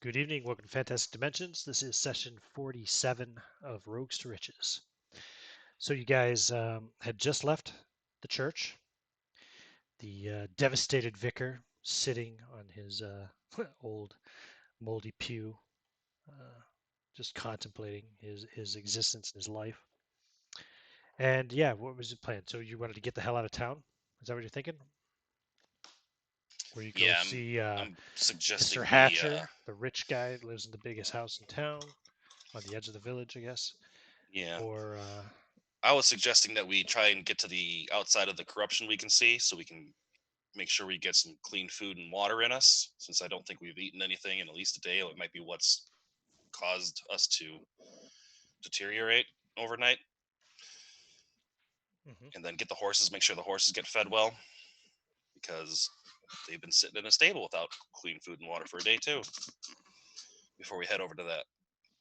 Good evening. Welcome to Fantastic Dimensions. This is session 47 of Rogues to Riches. So you guys had just left the church. The devastated vicar sitting on his old moldy pew, just contemplating his existence and his life. And yeah, what was your plan? So you wanted to get the hell out of town? Is that what you're thinking? Where you go Yeah, see I'm Mr. suggesting Hatcher, the rich guy that lives in the biggest house in town, on the edge of the village, I guess. yeah. Or I was suggesting that we try and get to the outside of the corruption we can see, so we can make sure we get some clean food and water in us. Since I don't think we've eaten anything in at least a day, it might be what's caused us to deteriorate overnight. mhm. And then get the horses, make sure the horses get fed well, because they've been sitting in a stable without clean food and water for a day too. Before we head over to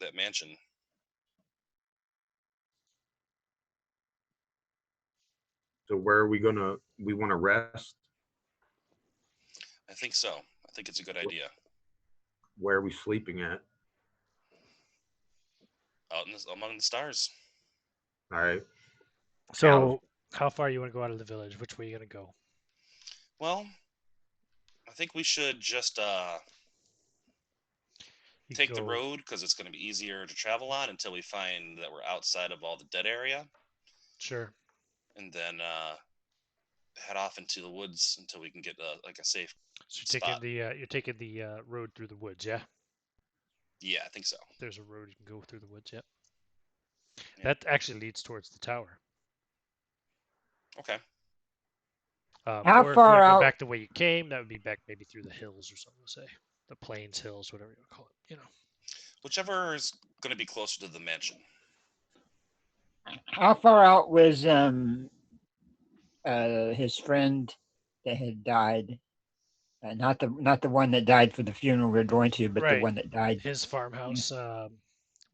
that mansion. So where are we want to rest? I think so. I think it's a good idea. Where are we sleeping at? Out among the stars. All right. House. So, how far you want to go out of the village? Which way you gonna go? Well, I think we should just You take the go road because it's going to be easier to travel on until we find that we're outside of all the dead area, sure. and then head off into the woods until we can get like a safe So spot. you're taking the road through the woods. Yeah, Yeah, I think so. there's a road you can go through the woods. Yeah, Yeah. that actually leads towards the tower. Okay. How Or if you want far to go out? back the way you came, that would be back maybe through the hills or something. Say the plains, hills, whatever you want to call it. You know. Whichever is going to be closer to the mansion. How far out was his friend that had died? Not the one that died for the funeral we're going to, but the Right. one that died. His farmhouse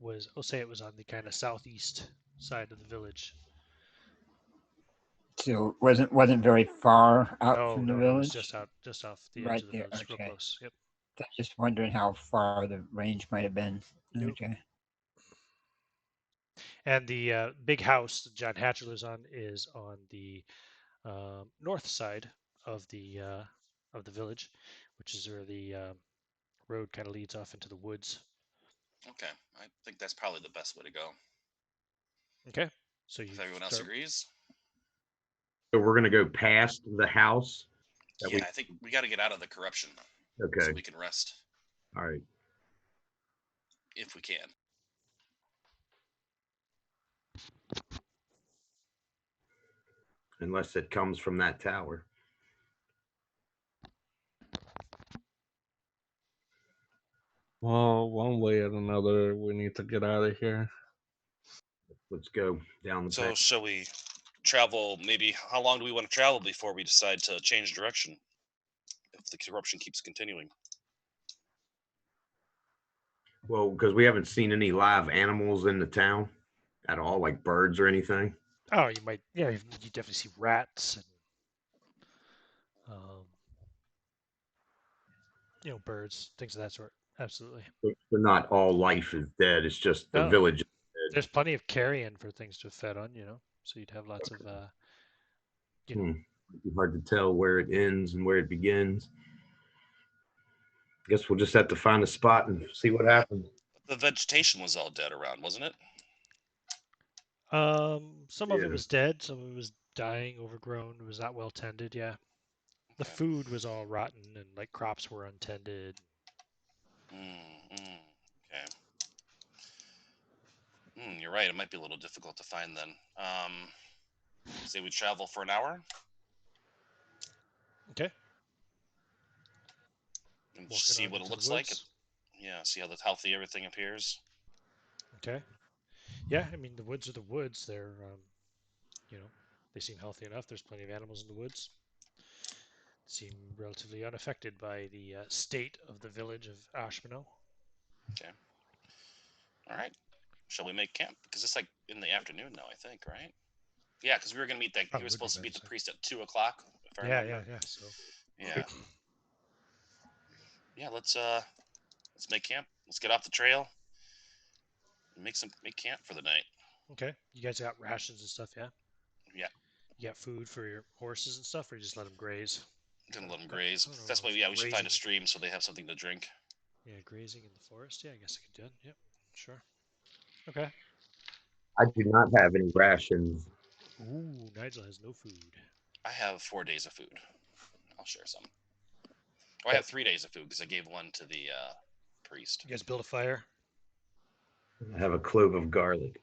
was. I'll say it was on the kind of southeast side of the village. So wasn't very far out No, from the no, no. It was village. just off the edge Right of the there. village, real Okay. close. Yep. Just wondering how far the range might have been. Nope. Okay. And the big house that John Hatcher lives on is on the north side of the village, which is where the road kind of leads off into the woods. Okay. I think that's probably the best way to go. Okay, so you If everyone else start. agrees. So we're gonna go past the house that Yeah, we. I think we got to get out of the corruption so Okay. we can rest All right. if we can. Unless it comes from that tower. Well, one way or another, we need to get out of here. Let's go down the So path. shall we travel? Maybe how long do we want to travel before we decide to change direction? If the corruption keeps continuing. Well, because we haven't seen any live animals in the town at all, like birds or anything. Oh, you might. Yeah, you definitely see rats and um, birds, things of that sort. Absolutely. But not all life is dead. It's just the No, village is dead. there's plenty of carrion for things to fed on. So you'd have lots of you know. It'd be hard to tell where it ends and where it begins. Guess we'll just have to find a spot and see what happens. The vegetation was all dead around, wasn't it? Some of it Yeah. was dead, some of it was dying, overgrown. It was not well tended. Yeah, the Okay. food was all rotten, and like crops were untended. Okay. You're right. It might be a little difficult to find then. Say we travel for an hour Okay, and walking see on what it into the looks like. woods. Yeah, see how healthy everything appears. Okay, yeah, I mean the woods are the woods. They're you know, they seem healthy enough. There's plenty of animals in the woods. Seem relatively unaffected by the state of the village of Ashmanhaugh. Okay. All right. Shall we make camp? Because it's like in the afternoon now, I think, right? Yeah, because we were gonna meet that. We Probably were would be supposed to better. meet the So. priest at 2 o'clock, if I Yeah, remember. yeah, yeah. So Yeah. Yeah. Let's Let's make camp. Let's get off the trail and make camp for the night. Okay. You guys got rations and stuff, yeah? Yeah. You got food for your horses and stuff, or you just let them graze? Gonna let them graze. I don't know That's why, if yeah, we should find a grazing- stream so they have something to drink. Yeah, grazing in the forest. Yeah, I guess I could do it. Yep, sure. Okay. I do not have any rations. Ooh, Nigel has no food. I have 4 days of food. I'll share some. Or I have 3 days of food because I gave one to the priest. You guys build a fire? I have a clove of garlic.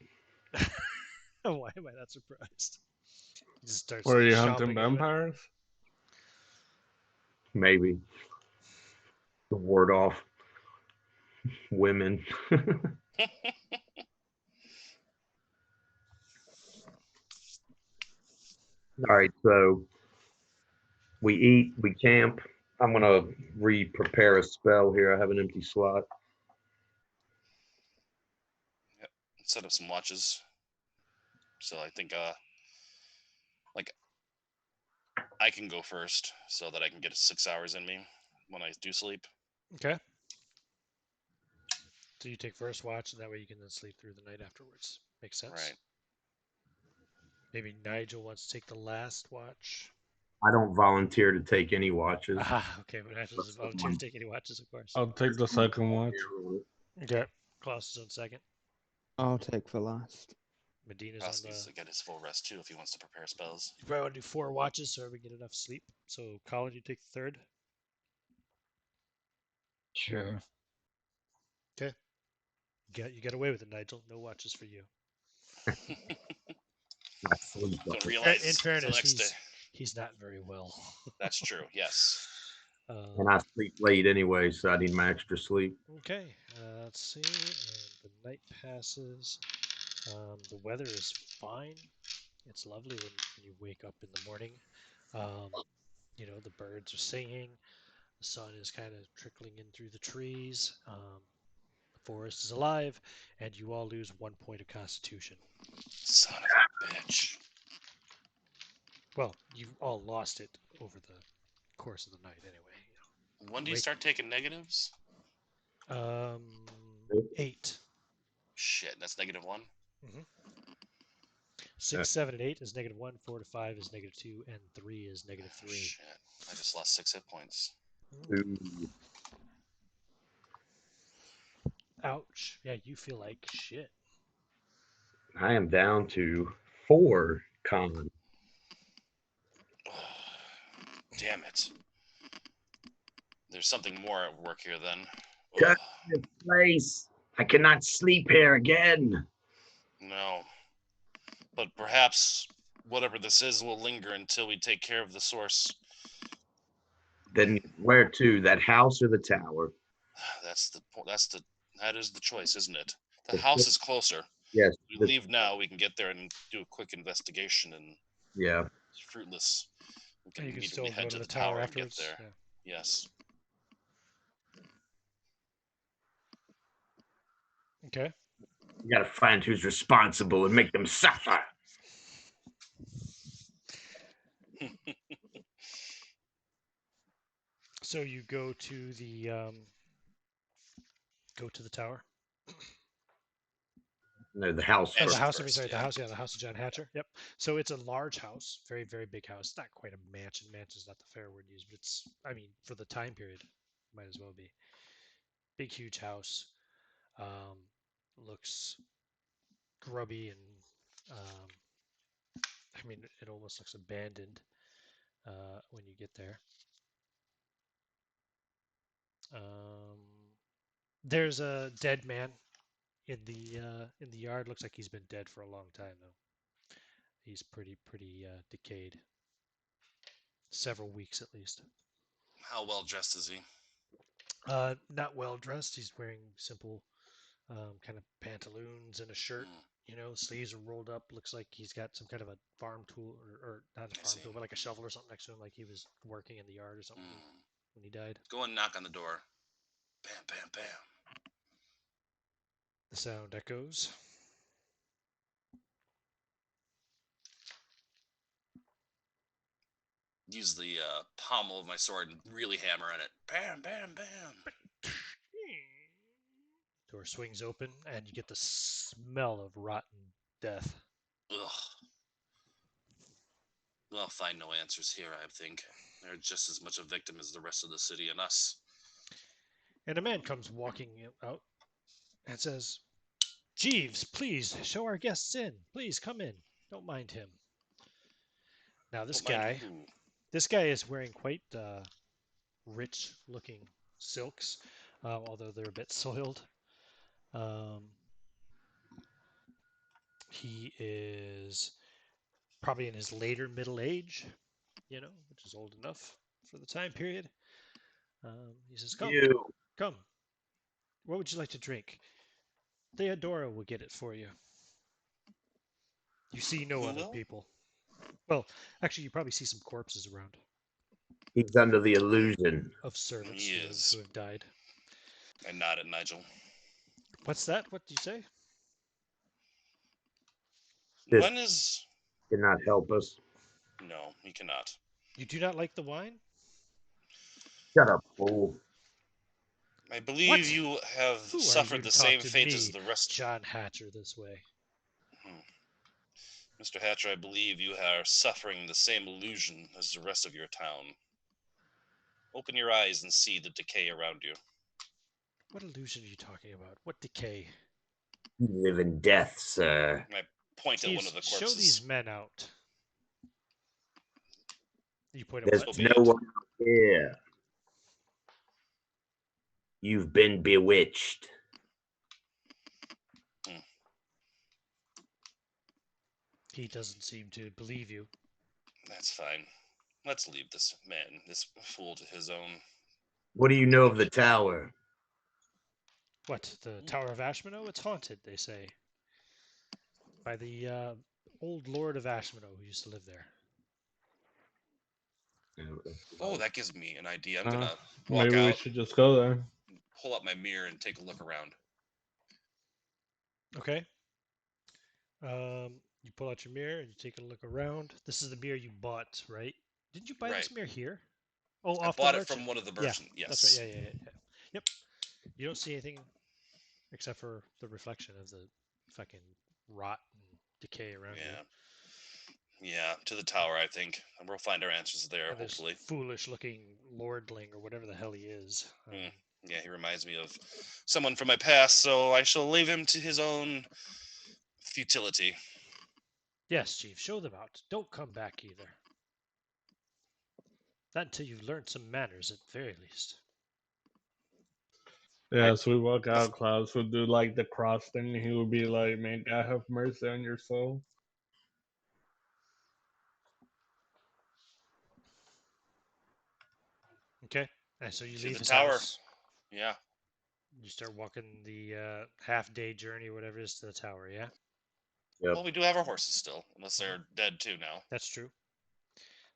Why am I not surprised? You just start Were you chomping hunting into it. vampires? Maybe to ward off women. All right, so we eat, we camp. I'm gonna re-prepare a spell here. I have an empty slot. Set up some watches. So I think like I can go first so that I can get 6 hours in me when I do sleep. Okay. So you take first watch, and that way you can then sleep through the night afterwards. Makes sense. Right. Maybe Nigel wants to take the last watch. I don't volunteer to take any watches. Ah, okay, but Nigel doesn't volunteer to take any watches, of course. I'll take the second watch. Okay. Klaus is on second. I'll take the last. Medina's on the. Koski's get his full rest too if he wants to prepare spells. You probably want to do 4 watches so we get enough sleep. So Colin, you take the third. Sure. You got away with it, Nigel. No watches for you. Don't realize In until fairness, next day. he's not very well. That's true. Yes. And I sleep late anyway, so I need my extra sleep. Okay, let's see. And the night passes. The weather is fine. It's lovely when you wake up in the morning. You know, the birds are singing. The sun is kind of trickling in through the trees. The forest is alive, and you all lose 1 point of constitution. Son of a bitch. Well, you all lost it over the course of the night, anyway. When do you start taking negatives? 8. Shit, that's -1. 6, 7, and 8 is -1. 4 to 5 is -2, and 3 is -3. Shit, I just lost 6 hit points. Ooh. Ouch. Yeah, you feel like shit. I am down to 4 con. Damn it. There's something more at work here then. Cut this place. I cannot sleep here again. No. But perhaps whatever this is will linger until we take care of the source. Then where to? That house or the tower? That is the choice, isn't it? The house is closer. Yes. If we leave now, we can get there and do a quick investigation, and Yeah. it's fruitless. We can You can immediately still go head to to the the tower tower and get afterwards. there. Yeah. Yes. Okay. You gotta find who's responsible and make them suffer. So you go to the tower. No, the house Oh, the first. house. first, Sorry, yeah. the house of John Hatcher. Yep. So it's a large house, very, very big house. It's not quite a mansion. Mansion's not the fair word used, but it's. I mean, for the time period, might as well be. Big, huge house. Looks grubby and. I mean, it almost looks abandoned when you get there. There's a dead man in the yard. Looks like he's been dead for a long time though. He's pretty decayed. Several weeks at least. How well dressed is he? Not well dressed. He's wearing simple kind of pantaloons and a shirt. Mm, You know, sleeves are rolled up. Looks like he's got some kind of a farm tool or not a I farm see. tool, but like a shovel or something next to him, like he was working in the yard or something mm. when he died. Go and knock on the door. Bam, bam, bam. The sound echoes. Use the pommel of my sword and really hammer on it. Bam, bam, bam. Door swings open, and you get the smell of rotten death. Ugh. We'll find no answers here, I think. They're just as much a victim as the rest of the city and us. And a man comes walking out and says, Jeeves, please show our guests in. Please come in. Don't mind him. Now Don't mind who. this guy is wearing quite rich-looking silks, although they're a bit soiled. He is probably in his later middle age, which is old enough for the time period. He says, "Come, You. come. What would you like to drink? Theodora will get it for you." You see no Who other will? people. Well, actually, you probably see some corpses around He's under the illusion. of servants He is. who have died. I nod at Nigel. What's that? What do you say? This When is... cannot help us. No, he cannot. You do not like the wine? Shut up, fool. I believe What? you have Who are you suffered to the talk same to fate me, as the rest. John Hatcher, this way? Mr. Hatcher, I believe you are suffering the same illusion as the rest of your town. Open your eyes and see the decay around you. What illusion are you talking about? What decay? You live in death, sir. I point at one of the Show corpses. these men out. You point at There's what? So be no it. one here. You've been bewitched. He doesn't seem to believe you. That's fine. Let's leave this man, this fool, to his own. What do you know of the tower? What, the Tower of Ashmanhaugh? It's haunted, they say, by the old Lord of Ashmanhaugh who used to live there. Oh, that gives me an idea. I'm gonna walk Maybe we out, should just go there. pull up my mirror, and take a look around. Okay. You pull out your mirror and you take a look around. This is the mirror you bought, right? Didn't you buy this Right. mirror here? Oh, I off bought the it merchant. from one of the Yeah, merchants. Yes. that's right. Yeah. Yep. You don't see anything except for the reflection of the fucking rot and decay around you. Yeah, to the tower, I think. And we'll find our answers there, And this hopefully. foolish-looking lordling or whatever the hell he is. Yeah, he reminds me of someone from my past, so I shall leave him to his own futility. Yes, Chief, show them out. Don't come back either. Not until you've learned some manners at the very least. Yeah, so we walk out, Klaus would do like the cross thing. He would be like, "May God have mercy on your soul." Okay, and so you To leave the his tower. house. Yeah. You start walking the half-day journey or whatever it is to the tower, yeah? Yep. Well, we do have our horses still, unless they're dead too now. That's true.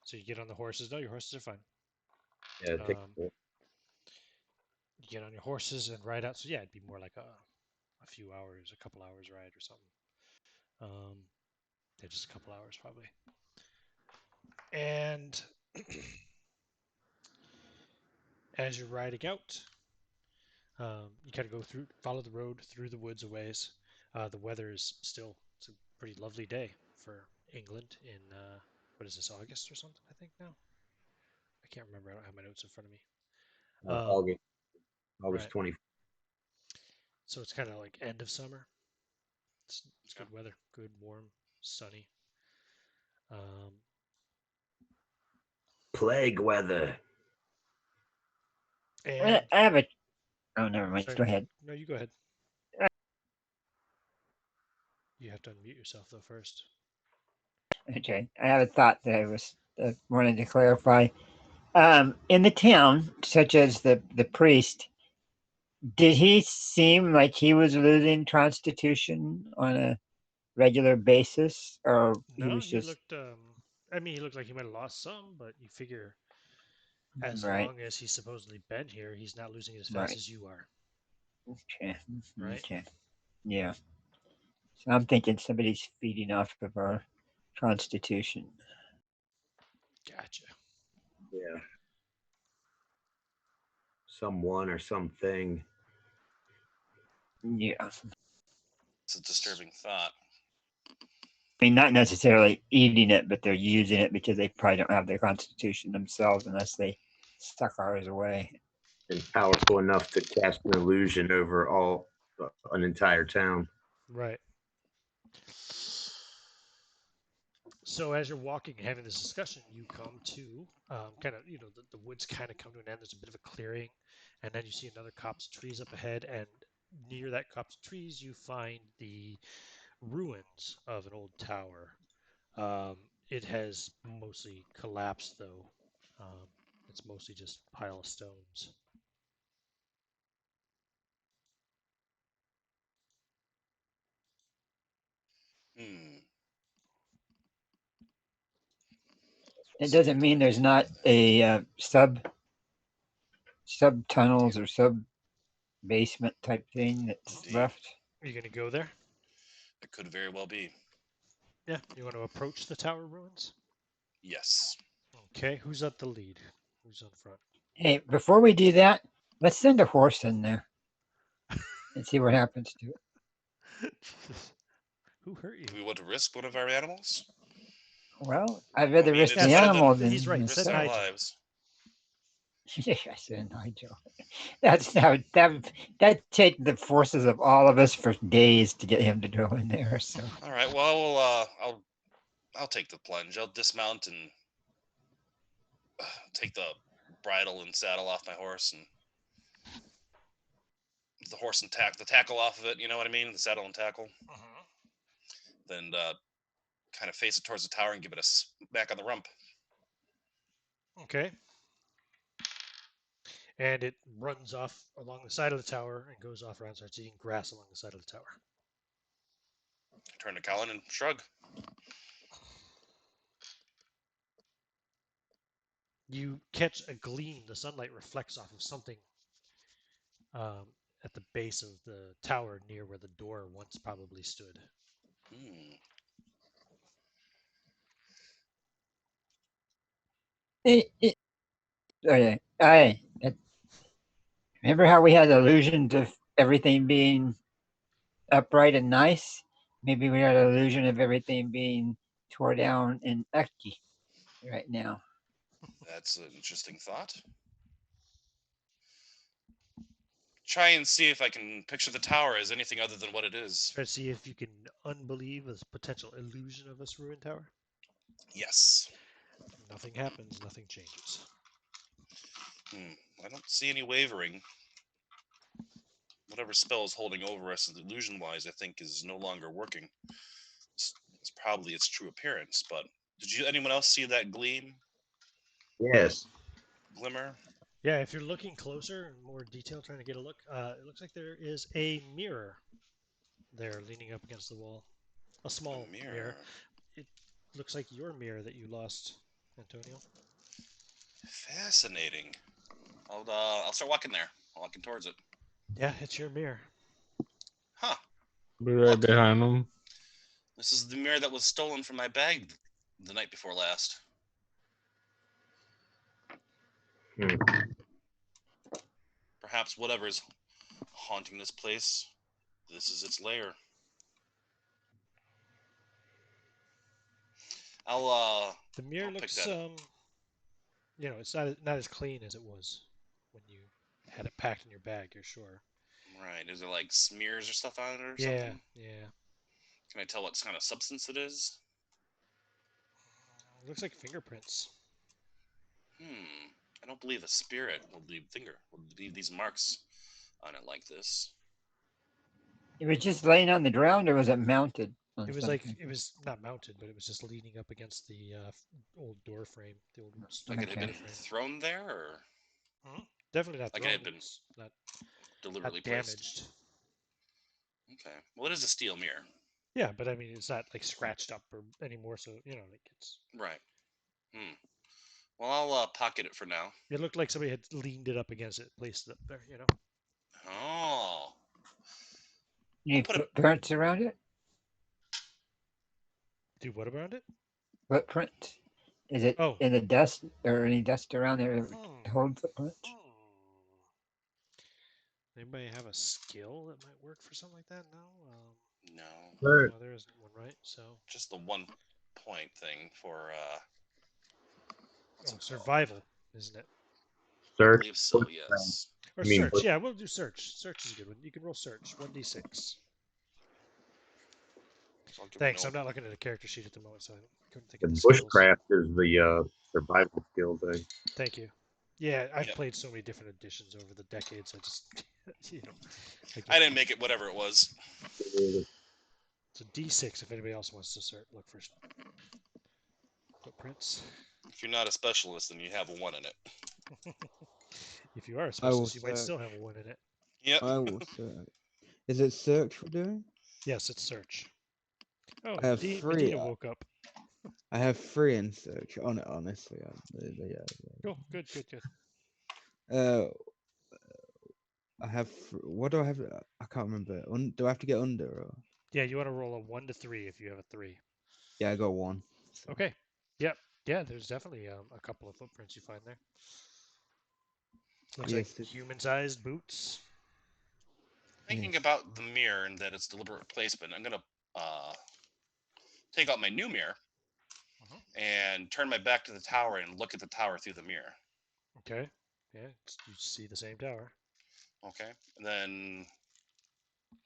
So you get on the horses. No, your horses are fine. Yeah, take You get on your horses and ride out. So yeah, it'd be more like a few hours, a couple hours ride or something. Yeah, just a couple hours probably. And as you're riding out, you kind of go through, follow the road through the woods a ways. The weather is still, it's a pretty lovely day for England in, what is this, August or something, I think now? I can't remember. I don't have my notes in front of me. August Right. 20th. So it's kind of like end of summer. It's good weather, good, warm, sunny. Plague weather. And I have a. Oh, never mind. sorry, Go ahead. no, you go ahead. You have to unmute yourself though first. Okay, I have a thought that I was wanted to clarify. In the town, such as the priest, did he seem like he was losing constitution on a regular basis, or he No, was he just looked. I mean, he looked like he might have lost some, but you figure as right? long as he's supposedly been here, he's not losing it as fast Right. as you are, Okay. right? Okay. Yeah. So I'm thinking somebody's feeding off of our constitution. Gotcha. Yeah. Someone or something. Yeah. It's a disturbing thought. I mean, not necessarily eating it, but they're using it because they probably don't have the constitution themselves unless they suck ours away. And powerful enough to cast an illusion over all an entire town. Right. So as you're walking and having this discussion, you come to kind of, the woods kind of come to an end. There's a bit of a clearing, and then you see another copse of trees up ahead, and near that copse of trees, you find the ruins of an old tower. It has mostly collapsed, though. Um, it's mostly just pile of stones. Hmm. It doesn't mean there's not a sub tunnels or sub basement type thing that's Indeed. left. Are you going to go there? It could very well be. Yeah. You want to approach the tower ruins? Yes. Okay. Who's at the lead? Who's on front? Hey, before we do that, let's send a horse in there and see what happens to it. Who hurt you? Do we want to risk one of our animals? Well, I'd rather mean, risk it's the better animal than than He's right. Risk Send our Nigel. lives. Yes, and Nigel. That's now that take the forces of all of us for days to get him to go in there. So All right. Well, I'll take the plunge. I'll dismount and take the bridle and saddle off my horse and the horse and the tackle off of it. You know what I mean? The saddle and tackle. Then kind of face it towards the tower and give it a smack on the rump. Okay. And it runs off along the side of the tower and goes off around, starts eating grass along the side of the tower. Turn to Colin and shrug. You catch a gleam. The sunlight reflects off of something at the base of the tower near where the door once probably stood. Hmm. okay, I remember how we had illusions of everything being upright and nice. Maybe we had an illusion of everything being tore down and ugly right now. That's an interesting thought. Try and see if I can picture the tower as anything other than what it is. Try to see if you can unbelieve this potential illusion of this ruined tower. Yes. Nothing happens. Nothing changes. I don't see any wavering. Whatever spell is holding over us illusion-wise, I think, is no longer working. It's probably its true appearance, but did anyone else see that gleam? Yes. Glimmer? Yeah, if you're looking closer in more detail, trying to get a look, it looks like there is a mirror there leaning up against the wall. A small mirror. It looks like your mirror that you lost, Antonio. Fascinating. I'll start walking there. Walking towards it. Yeah, it's your mirror. Huh. Be right Look. behind him. This is the mirror that was stolen from my bag the night before last. Perhaps whatever's haunting this place, this is its lair. The mirror I'll pick looks, that up. it's not as clean as it was when you had it packed in your bag. You're sure? Right. Is there like smears or stuff on it or Yeah, something? yeah. Can I tell what kind of substance it is? It looks like fingerprints. I don't believe a spirit will leave these marks on it like this. It was just laying on the ground, or was it mounted? It was something? it was not mounted, but it was just leaning up against the old door frame, the old Like it had been frame. thrown there, or Definitely not like thrown. it had been It's not deliberately placed. damaged. Okay. Well, it is a steel mirror. Yeah, but I mean, it's not like scratched up or anymore. So like it's. Right. Well, I'll pocket it for now. It looked like somebody had leaned it up against it, placed it up there. Oh. Any footprints around it? Do what around it? Footprints? Is it in the dust or any dust around there? Hold footprints? Anybody have a skill that might work for something like that? No. No, Search. No, there isn't one, right? So. just the 1 point thing for what's it called? Survival, isn't it? I Search. believe so. bushcraft. Yes. Or You mean search. bush- Yeah, we'll do search. Search is a good one. You can roll search. 1d6. So I'll give Thanks. her I'm not looking at a character sheet at the moment, so I couldn't think The of the skills. bushcraft is the survival skill thing. Thank you. Yeah, I've Yep. played so many different editions over the decades. I just, I didn't make it whatever it was. It's a D6 if anybody else wants to look for footprints. If you're not a specialist, then you have a 1 in it. If you are a I will specialist, you might still search. have a 1 in it. Yep. I will search. Is it search we're doing? Yes, it's search. Oh, I have Medina woke up. I have 3 in search. Honestly, Cool. Good. I have. What do I have? I can't remember. Do I have to get under? Or? Yeah, you want to roll a 1 to 3 if you have a 3. Yeah, I got 1. So. Okay. Yep. Yeah, there's definitely a couple of footprints you find there. Looks Yes, like human-sized boots. Thinking Yes. about the mirror and that it's deliberate placement, I'm gonna take out my new mirror and turn my back to the tower and look at the tower through the mirror. Okay. Yeah, you see the same tower. Okay, and then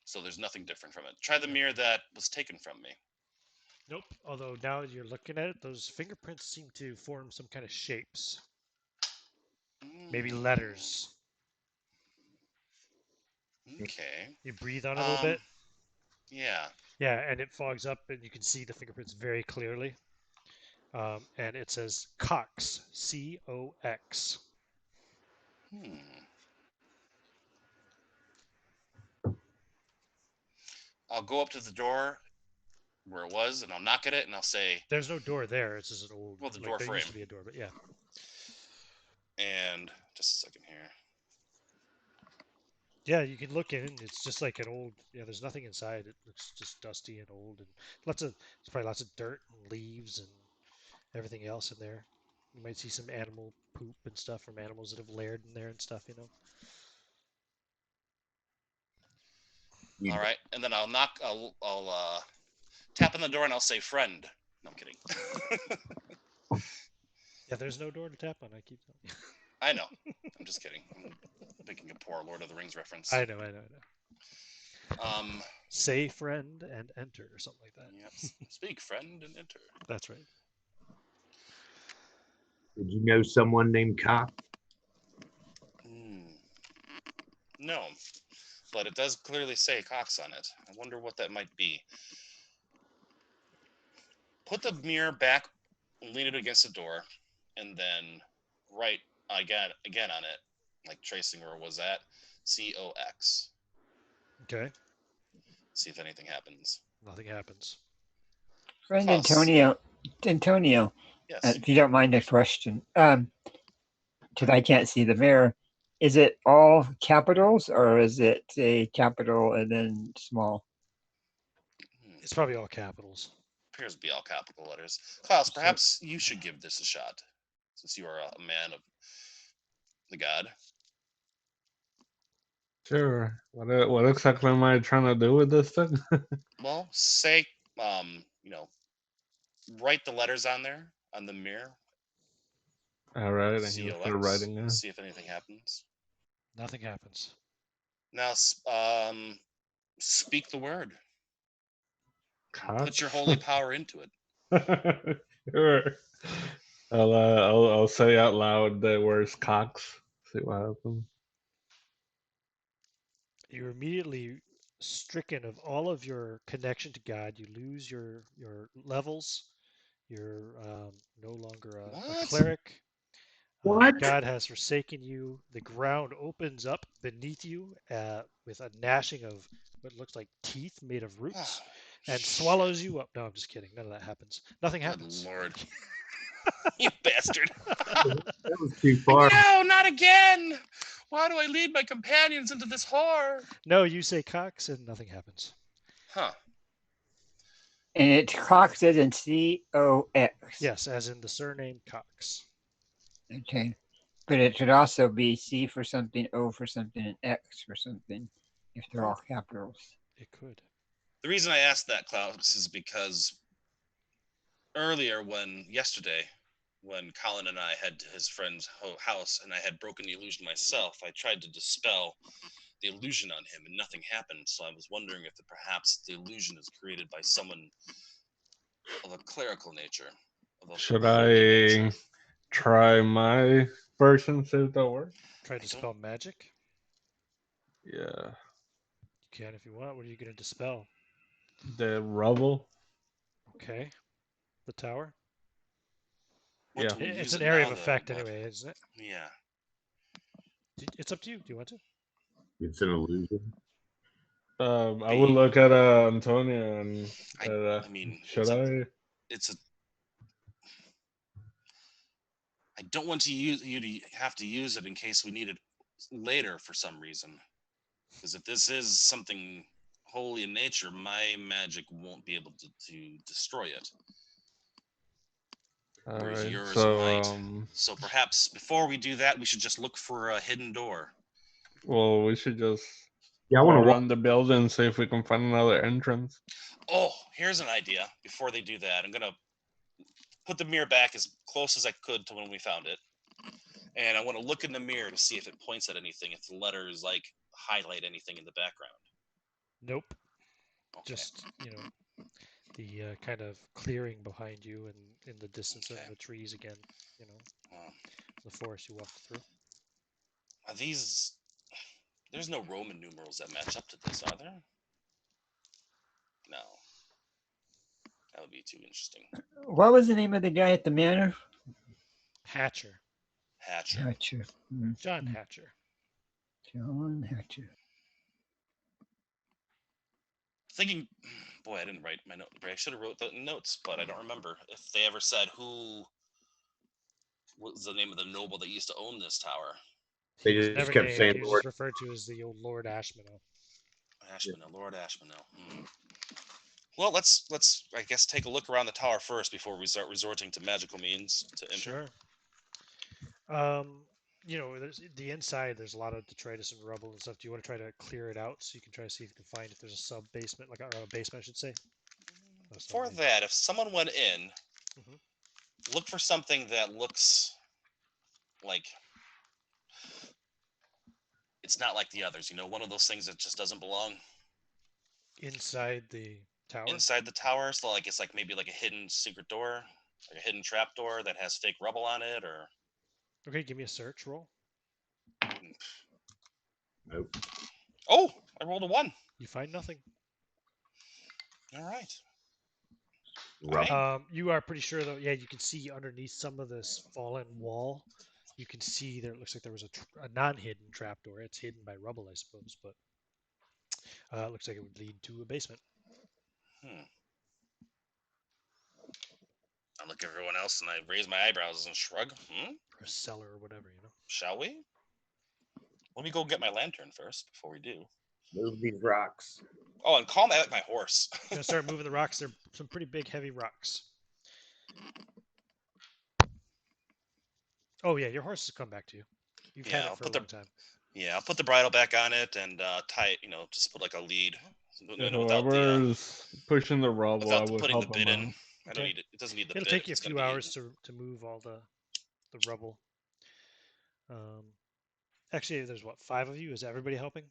so there's nothing different from it. Try the mirror that was taken from me. Nope. Although now you're looking at it, those fingerprints seem to form some kind of shapes. Maybe letters. Okay. You breathe on it a little bit. Yeah. Yeah, and it fogs up, and you can see the fingerprints very clearly. And it says Cox, C-O-X. I'll go up to the door where it was, and I'll knock at it, and I'll say, "There's no door there. It's just an old. Well, the like, door there frame. used to be a door, but yeah. And just a second here. Yeah, you can look in. It's just like an old. Yeah, there's nothing inside. It looks just dusty and old, and there's probably lots of dirt and leaves and everything else in there. You might see some animal poop and stuff from animals that have laired in there and stuff. All right, and then I'll knock. I'll tap on the door, and I'll say, "Friend." No, I'm kidding. Yeah, there's no door to tap on. I keep telling you. I know. I'm just kidding. I'm making a poor Lord of the Rings reference. I know. Say friend and enter or something like that. Yep. Speak, friend, and enter. That's right. Did you know someone named Cox? No, but it does clearly say Cox on it. I wonder what that might be. Put the mirror back, lean it against the door, and then write again on it, like tracing where it was at. C-O-X. Okay. See if anything happens. Nothing happens. Friend Plus- Antonio, Yes. if you don't mind a question, because I can't see the mirror, is it all capitals or is it a capital and then small? It's probably all capitals. Appears to be all capital letters. Klaus, perhaps you should give this a shot, since you are a man of the god. Sure. What exactly am I trying to do with this thing? Well, say, write the letters on there, on the mirror. All right, and you start C-O-X. writing it. See if anything happens. Nothing happens. Now, speak the word. Cox? Put your holy power into it. Sure. I'll say out loud the words Cox. See what happens. You're immediately stricken of all of your connection to God. You lose your levels. You're no longer a What? cleric. What? God has forsaken you. The ground opens up beneath you with a gnashing of what looks like teeth made of roots and swallows you up. No, I'm just kidding. None of that happens. Nothing happens. Good Lord. You bastard. That was too far. No, not again. Why do I lead my companions into this horror? No, you say Cox and nothing happens. Huh. And it's Cox as in C-O-X. Yes, as in the surname Cox. Okay. But it should also be C for something, O for something, and X for something, if they're all capitals. It could. The reason I asked that, Klaus, is because earlier yesterday, when Colin and I had to his friend's house and I had broken the illusion myself, I tried to dispel the illusion on him and nothing happened. So I was wondering if perhaps the illusion is created by someone of a clerical nature. Should I try my version, see if that works? Try to dispel magic? Yeah. You can if you want. What are you going to dispel? The rubble. Okay. The tower? Yeah. It's an area of effect anyway, isn't it? Yeah. It's up to you. Do you want to? It's an illusion. I would look at Antonia and I mean, should I? I don't want you to have to use it in case we need it later for some reason. Because if this is something holy in nature, my magic won't be able to destroy it. Whereas yours might. So perhaps before we do that, we should just look for a hidden door. Well, we should just I want to around the building and see if we can find another entrance. Oh, here's an idea. Before they do that, I'm gonna put the mirror back as close as I could to when we found it, and I want to look in the mirror to see if it points at anything, if the letters like highlight anything in the background. Nope. Okay. Just the kind of clearing behind you and in the distance of the trees again. The forest you walked through. Are these? There's no Roman numerals that match up to this, are there? No. That would be too interesting. What was the name of the guy at the manor? Hatcher. Hatcher. John Hatcher. John Hatcher. Thinking, boy, I didn't write my note. I should have wrote the notes, but I don't remember if they ever said who was the name of the noble that used to own this tower. They just kept saying he was Lord. just referred to as the old Lord Ashmanhaugh. Lord Ashmanhaugh. Well, let's I guess take a look around the tower first before we start resorting to magical means to enter. Sure. There's the inside. There's a lot of detritus and rubble and stuff. Do you want to try to clear it out so you can try to see if you can find if there's a sub basement, like a basement, I should say? For that, if someone went in, look for something that looks like it's not like the others. One of those things that just doesn't belong. Inside the tower? Inside the tower, so like it's like maybe like a hidden secret door, like a hidden trap door that has fake rubble on it, or. Okay, give me a search roll. Nope. Oh, I rolled a 1. You find nothing. All right. You are pretty sure, though. Yeah, you can see underneath some of this fallen wall. You can see there. It looks like there was a non-hidden trapdoor. It's hidden by rubble, I suppose, but it looks like it would lead to a basement. I look at everyone else and I raise my eyebrows and shrug. Or a cellar or whatever, Shall we? Let me go get my lantern first before we do. Move these rocks. Oh, and call my horse. I'm gonna start moving the rocks. They're some pretty big, heavy rocks. Oh yeah, your horse has come back to you. You've had it for a long time. Yeah, I'll put the bridle back on it and tie it. Just put like a lead. Whoever's pushing the rubble, I would putting help the bit them in. out. I don't need it. It doesn't need the bit. It'll take you a few hours to move all the rubble. Actually, there's 5 of you? Is everybody helping?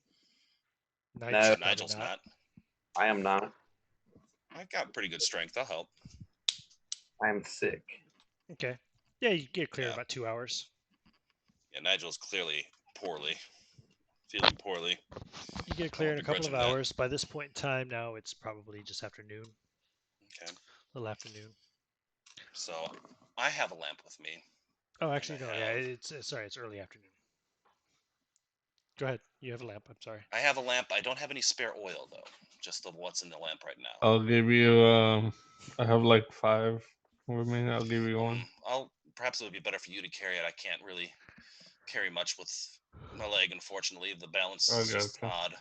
Nigel's not. I am not. I got pretty good strength. I'll help. I am sick. Okay. Yeah, you get clear in about 2 hours. Yeah, Nigel's clearly feeling poorly. You get clear in a couple of hours. By this point in time now, it's probably just afternoon. Okay. A little afternoon. So I have a lamp with me. Oh, actually, no. Yeah, it's early afternoon. Go ahead. You have a lamp. I'm sorry. I have a lamp. I don't have any spare oil though. Just what's in the lamp right now. I'll give you. I have like 5 with me. I'll give you 1. Perhaps it would be better for you to carry it. I can't really carry much with my leg. Unfortunately, the balance is just odd.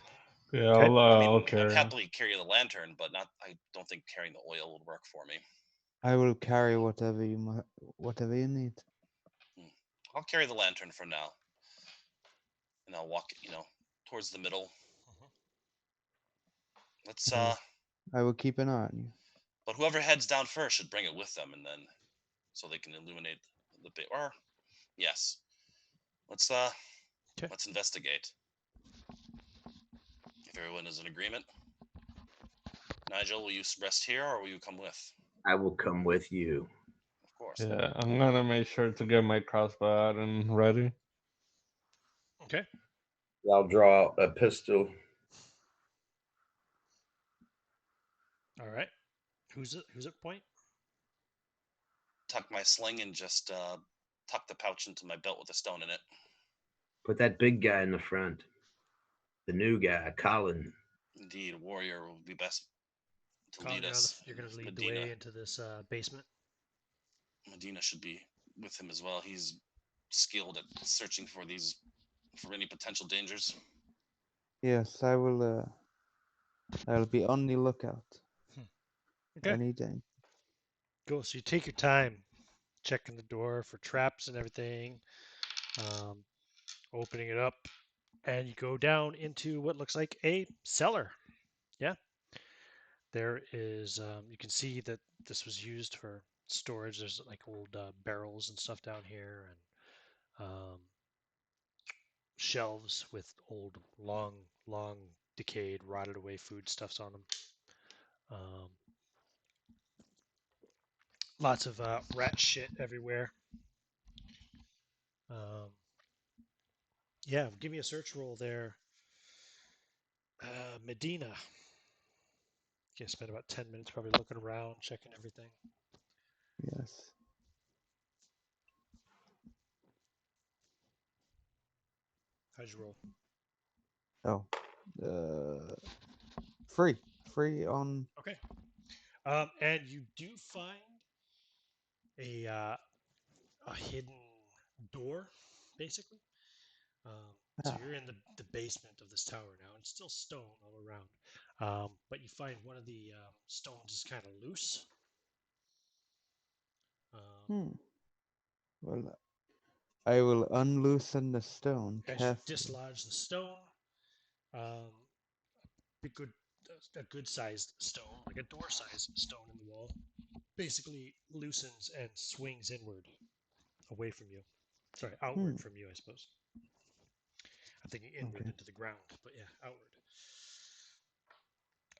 Yeah, I'll carry. I'd happily carry the lantern, but I don't think carrying the oil would work for me. I will carry whatever you need. I'll carry the lantern for now, and I'll walk, towards the middle. Let's Yes. I will keep an eye on you. But whoever heads down first should bring it with them, and then so they can illuminate the bit. Or yes, let's investigate. If everyone is in agreement, Nigel, will you rest here, or will you come with? I will come with you. Of course. Yeah, I'm gonna make sure to get my crossbow out and ready. Okay. I'll draw a pistol. All right. Who's at point? Tuck my sling and just tuck the pouch into my belt with a stone in it. Put that big guy in the front. The new guy, Colin. Indeed, a warrior will be best to Colin, lead us. you're going to lead Medina. the way into this basement. Medina should be with him as well. He's skilled at searching for any potential dangers. Yes, I will. I'll be on the lookout. Okay. Any day. Cool. So you take your time checking the door for traps and everything, opening it up, and you go down into what looks like a cellar. Yeah. There is, you can see that this was used for storage. There's like old barrels and stuff down here, and shelves with old, long, decayed, rotted away foodstuffs on them. Lots of rat shit everywhere. Yeah, give me a search roll there. Medina. You spend about 10 minutes probably looking around, checking everything. Yes. How'd you roll? Oh. 3. 3 on. Okay. And you do find a hidden door, basically. So you're in the basement of this tower now. It's still stone all around. But you find one of the stones is kind of loose. Well, I will unloosen the stone As you carefully. dislodge the stone, a good sized stone, like a door sized stone in the wall, basically loosens and swings inward, away from you. Sorry, outward from you, I suppose. I'm thinking inward into the ground, but yeah, outward.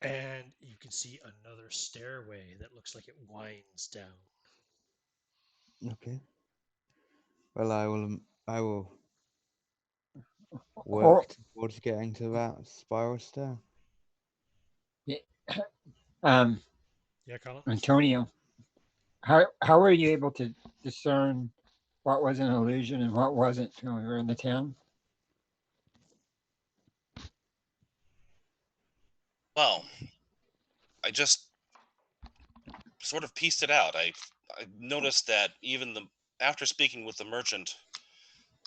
And you can see another stairway that looks like it winds down. Okay. Well, I will work towards getting to that spiral stair. Yeah. Yeah, Colin? Antonio, how were you able to discern what was an illusion and what wasn't when we were in the town? Well, I just sort of pieced it out. I noticed that after speaking with the merchant,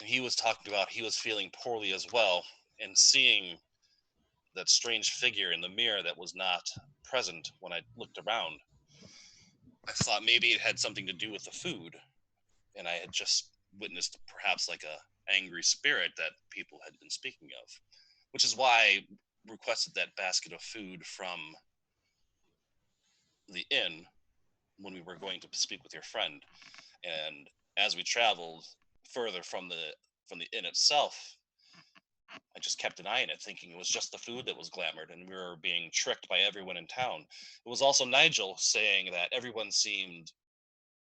he was talking about he was feeling poorly as well, and seeing that strange figure in the mirror that was not present when I looked around. I thought maybe it had something to do with the food, and I had just witnessed perhaps like a angry spirit that people had been speaking of, which is why I requested that basket of food from the inn when we were going to speak with your friend. And as we traveled further from the inn itself, I just kept an eye on it, thinking it was just the food that was glamored, and we were being tricked by everyone in town. It was also Nigel saying that everyone seemed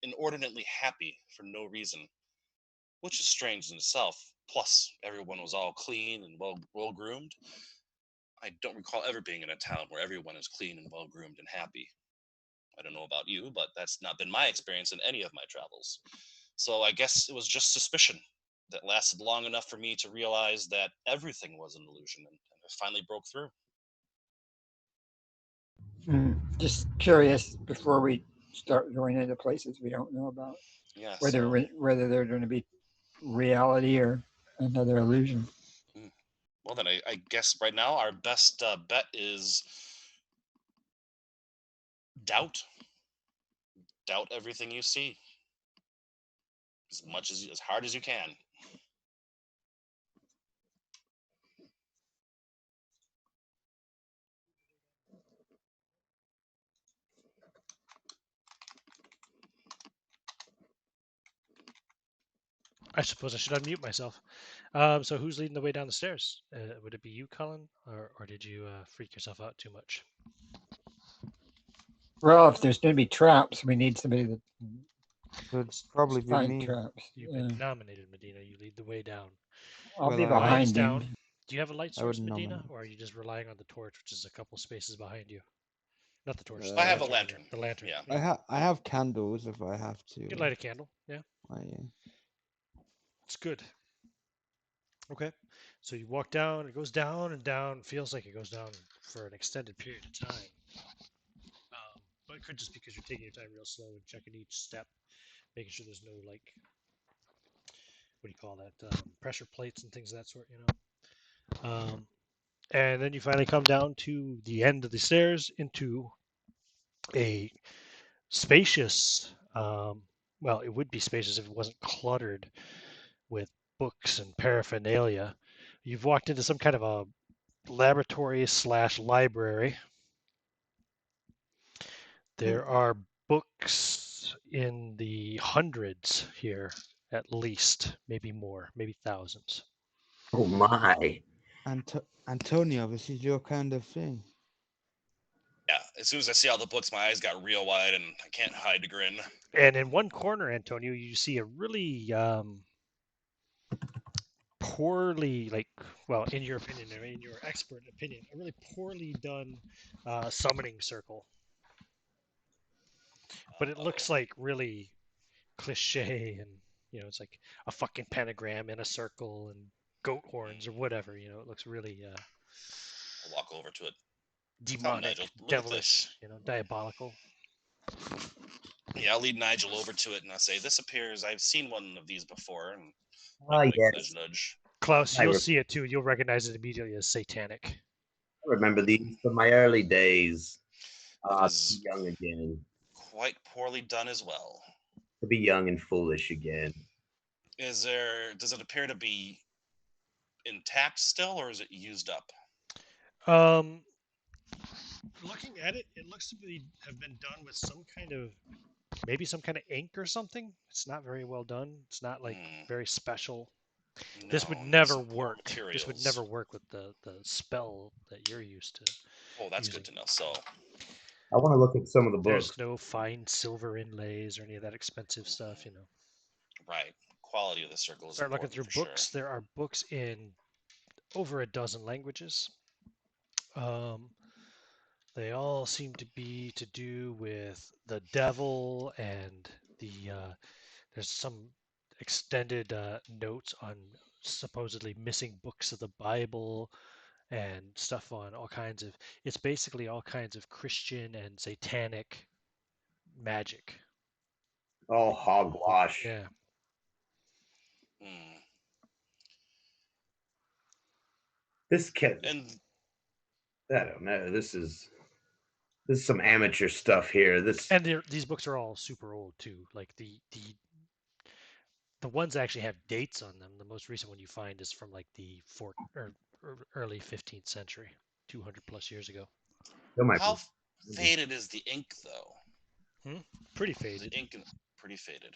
inordinately happy for no reason, which is strange in itself. Plus, everyone was all clean and well groomed. I don't recall ever being in a town where everyone is clean and well groomed and happy. I don't know about you, but that's not been my experience in any of my travels. So I guess it was just suspicion that lasted long enough for me to realize that everything was an illusion, and I finally broke through. Just curious before we start going into places we don't know about. Yeah. Whether they're going to be reality or another illusion. Well, then I guess right now our best bet is doubt. Doubt everything you see. as hard as you can. I suppose I should unmute myself. So who's leading the way down the stairs? Would it be you, Cullen, or did you freak yourself out too much? Well, if there's going to be traps, we need somebody that Could probably be find me. traps. You've been nominated, Medina. You lead the way down. I'll be Well, Lights behind down. him. Do you have a light I would source, Medina, nominate. or are you just relying on the torch, which is a couple spaces behind you? Not the torch. I have a the lantern. The lantern. Yeah. I have candles if I have to. You can light a candle. Yeah. Yeah. It's good. Okay. So you walk down. It goes down and down. Feels like it goes down for an extended period of time. But it could just because you're taking your time real slow and checking each step, making sure there's no like, what do you call that? Pressure plates and things of that sort. And then you finally come down to the end of the stairs into a spacious. Well, it would be spacious if it wasn't cluttered with books and paraphernalia. You've walked into some kind of a laboratory / library. There are books in the hundreds here, at least, maybe more, maybe thousands. Oh my. Antonio, this is your kind of thing. Yeah. As soon as I see all the books, my eyes got real wide, and I can't hide the grin. And in one corner, Antonio, you see a really poorly, like, well, in your opinion, in your expert opinion, a really poorly done summoning circle. But it looks like really cliche, and it's like a fucking pentagram in a circle and goat horns or whatever. It looks really I'll walk over to it. demonic, Nigel, look at devilish, diabolical. Yeah, I'll lead Nigel over to it, and I'll say, "This appears. I've seen one of these before." And Yes. nudge, nudge. Klaus, I you'll re- see it too. You'll recognize it immediately as satanic. I remember these from my early days. It To be is young again. quite poorly done as well. To be young and foolish again. Does it appear to be intact still, or is it used up? Looking at it, it looks to have been done with maybe some kind of ink or something. It's not very well done. It's not like very special. This would never work. This would never work with the spell that you're used to. Oh, that's good to know. So I want to look at some of the books. There's no fine silver inlays or any of that expensive stuff, Right. Quality of the circle is Start looking through important for books. sure. There are books in over a dozen languages. They all seem to be to do with the devil, and there's some extended notes on supposedly missing books of the Bible and stuff on all kinds of. It's basically all kinds of Christian and satanic magic. Oh, hogwash. Yeah. This kid. And I don't know. This is some amateur stuff here. And these books are all super old too. Like the ones actually have dates on them. The most recent one you find is from like the early 15th century, 200 plus years ago. How faded is the ink, though? Pretty faded. The ink pretty faded.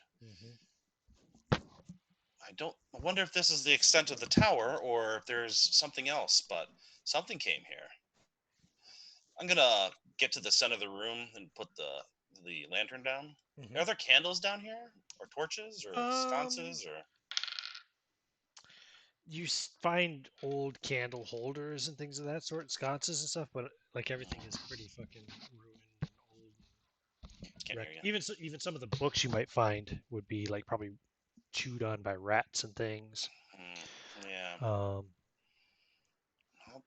I wonder if this is the extent of the tower or if there's something else, but something came here. I'm gonna get to the center of the room and put the lantern down. Are there candles down here, or torches, or sconces, or? You find old candle holders and things of that sort, sconces and stuff, but like everything is pretty fucking ruined and old. Can't hear you. Even some of the books you might find would be like probably chewed on by rats and things. Yeah. How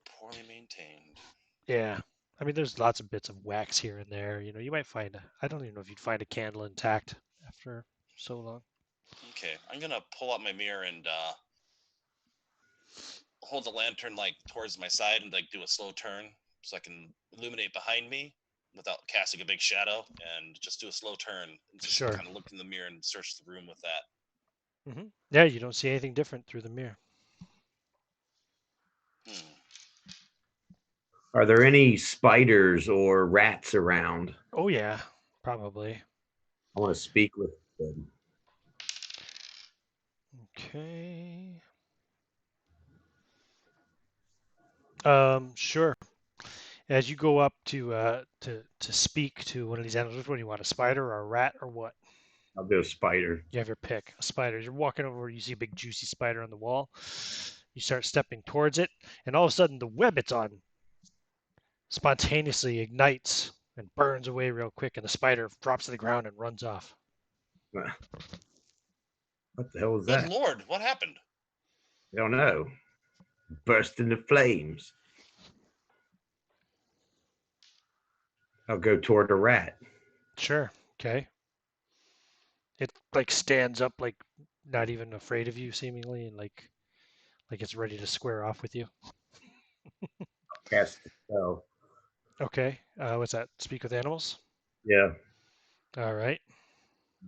poorly maintained. Yeah. I mean, there's lots of bits of wax here and there. You might find I don't even know if you'd find a candle intact after so long. Okay, I'm gonna pull out my mirror and hold the lantern like towards my side and like do a slow turn so I can illuminate behind me without casting a big shadow, and just do a slow turn and just kind of look in the mirror and search the room with that. Yeah, you don't see anything different through the mirror. Hmm. Are there any spiders or rats around? Oh yeah, probably. I want to speak with them. Okay. Sure. As you go up to speak to one of these animals, which one do you want, a spider or a rat or what? I'll do a spider. You have your pick. A spider. You're walking over, you see a big juicy spider on the wall. You start stepping towards it, and all of a sudden the web it's on spontaneously ignites and burns away real quick, and the spider drops to the ground and runs off. What the hell was Good that? Lord, what happened? I don't know. Burst into flames. I'll go toward the rat. Sure. Okay. It like stands up, like not even afraid of you, seemingly, and like it's ready to square off with you. Cast the spell. Okay. What's that? Speak with animals. Yeah. All right.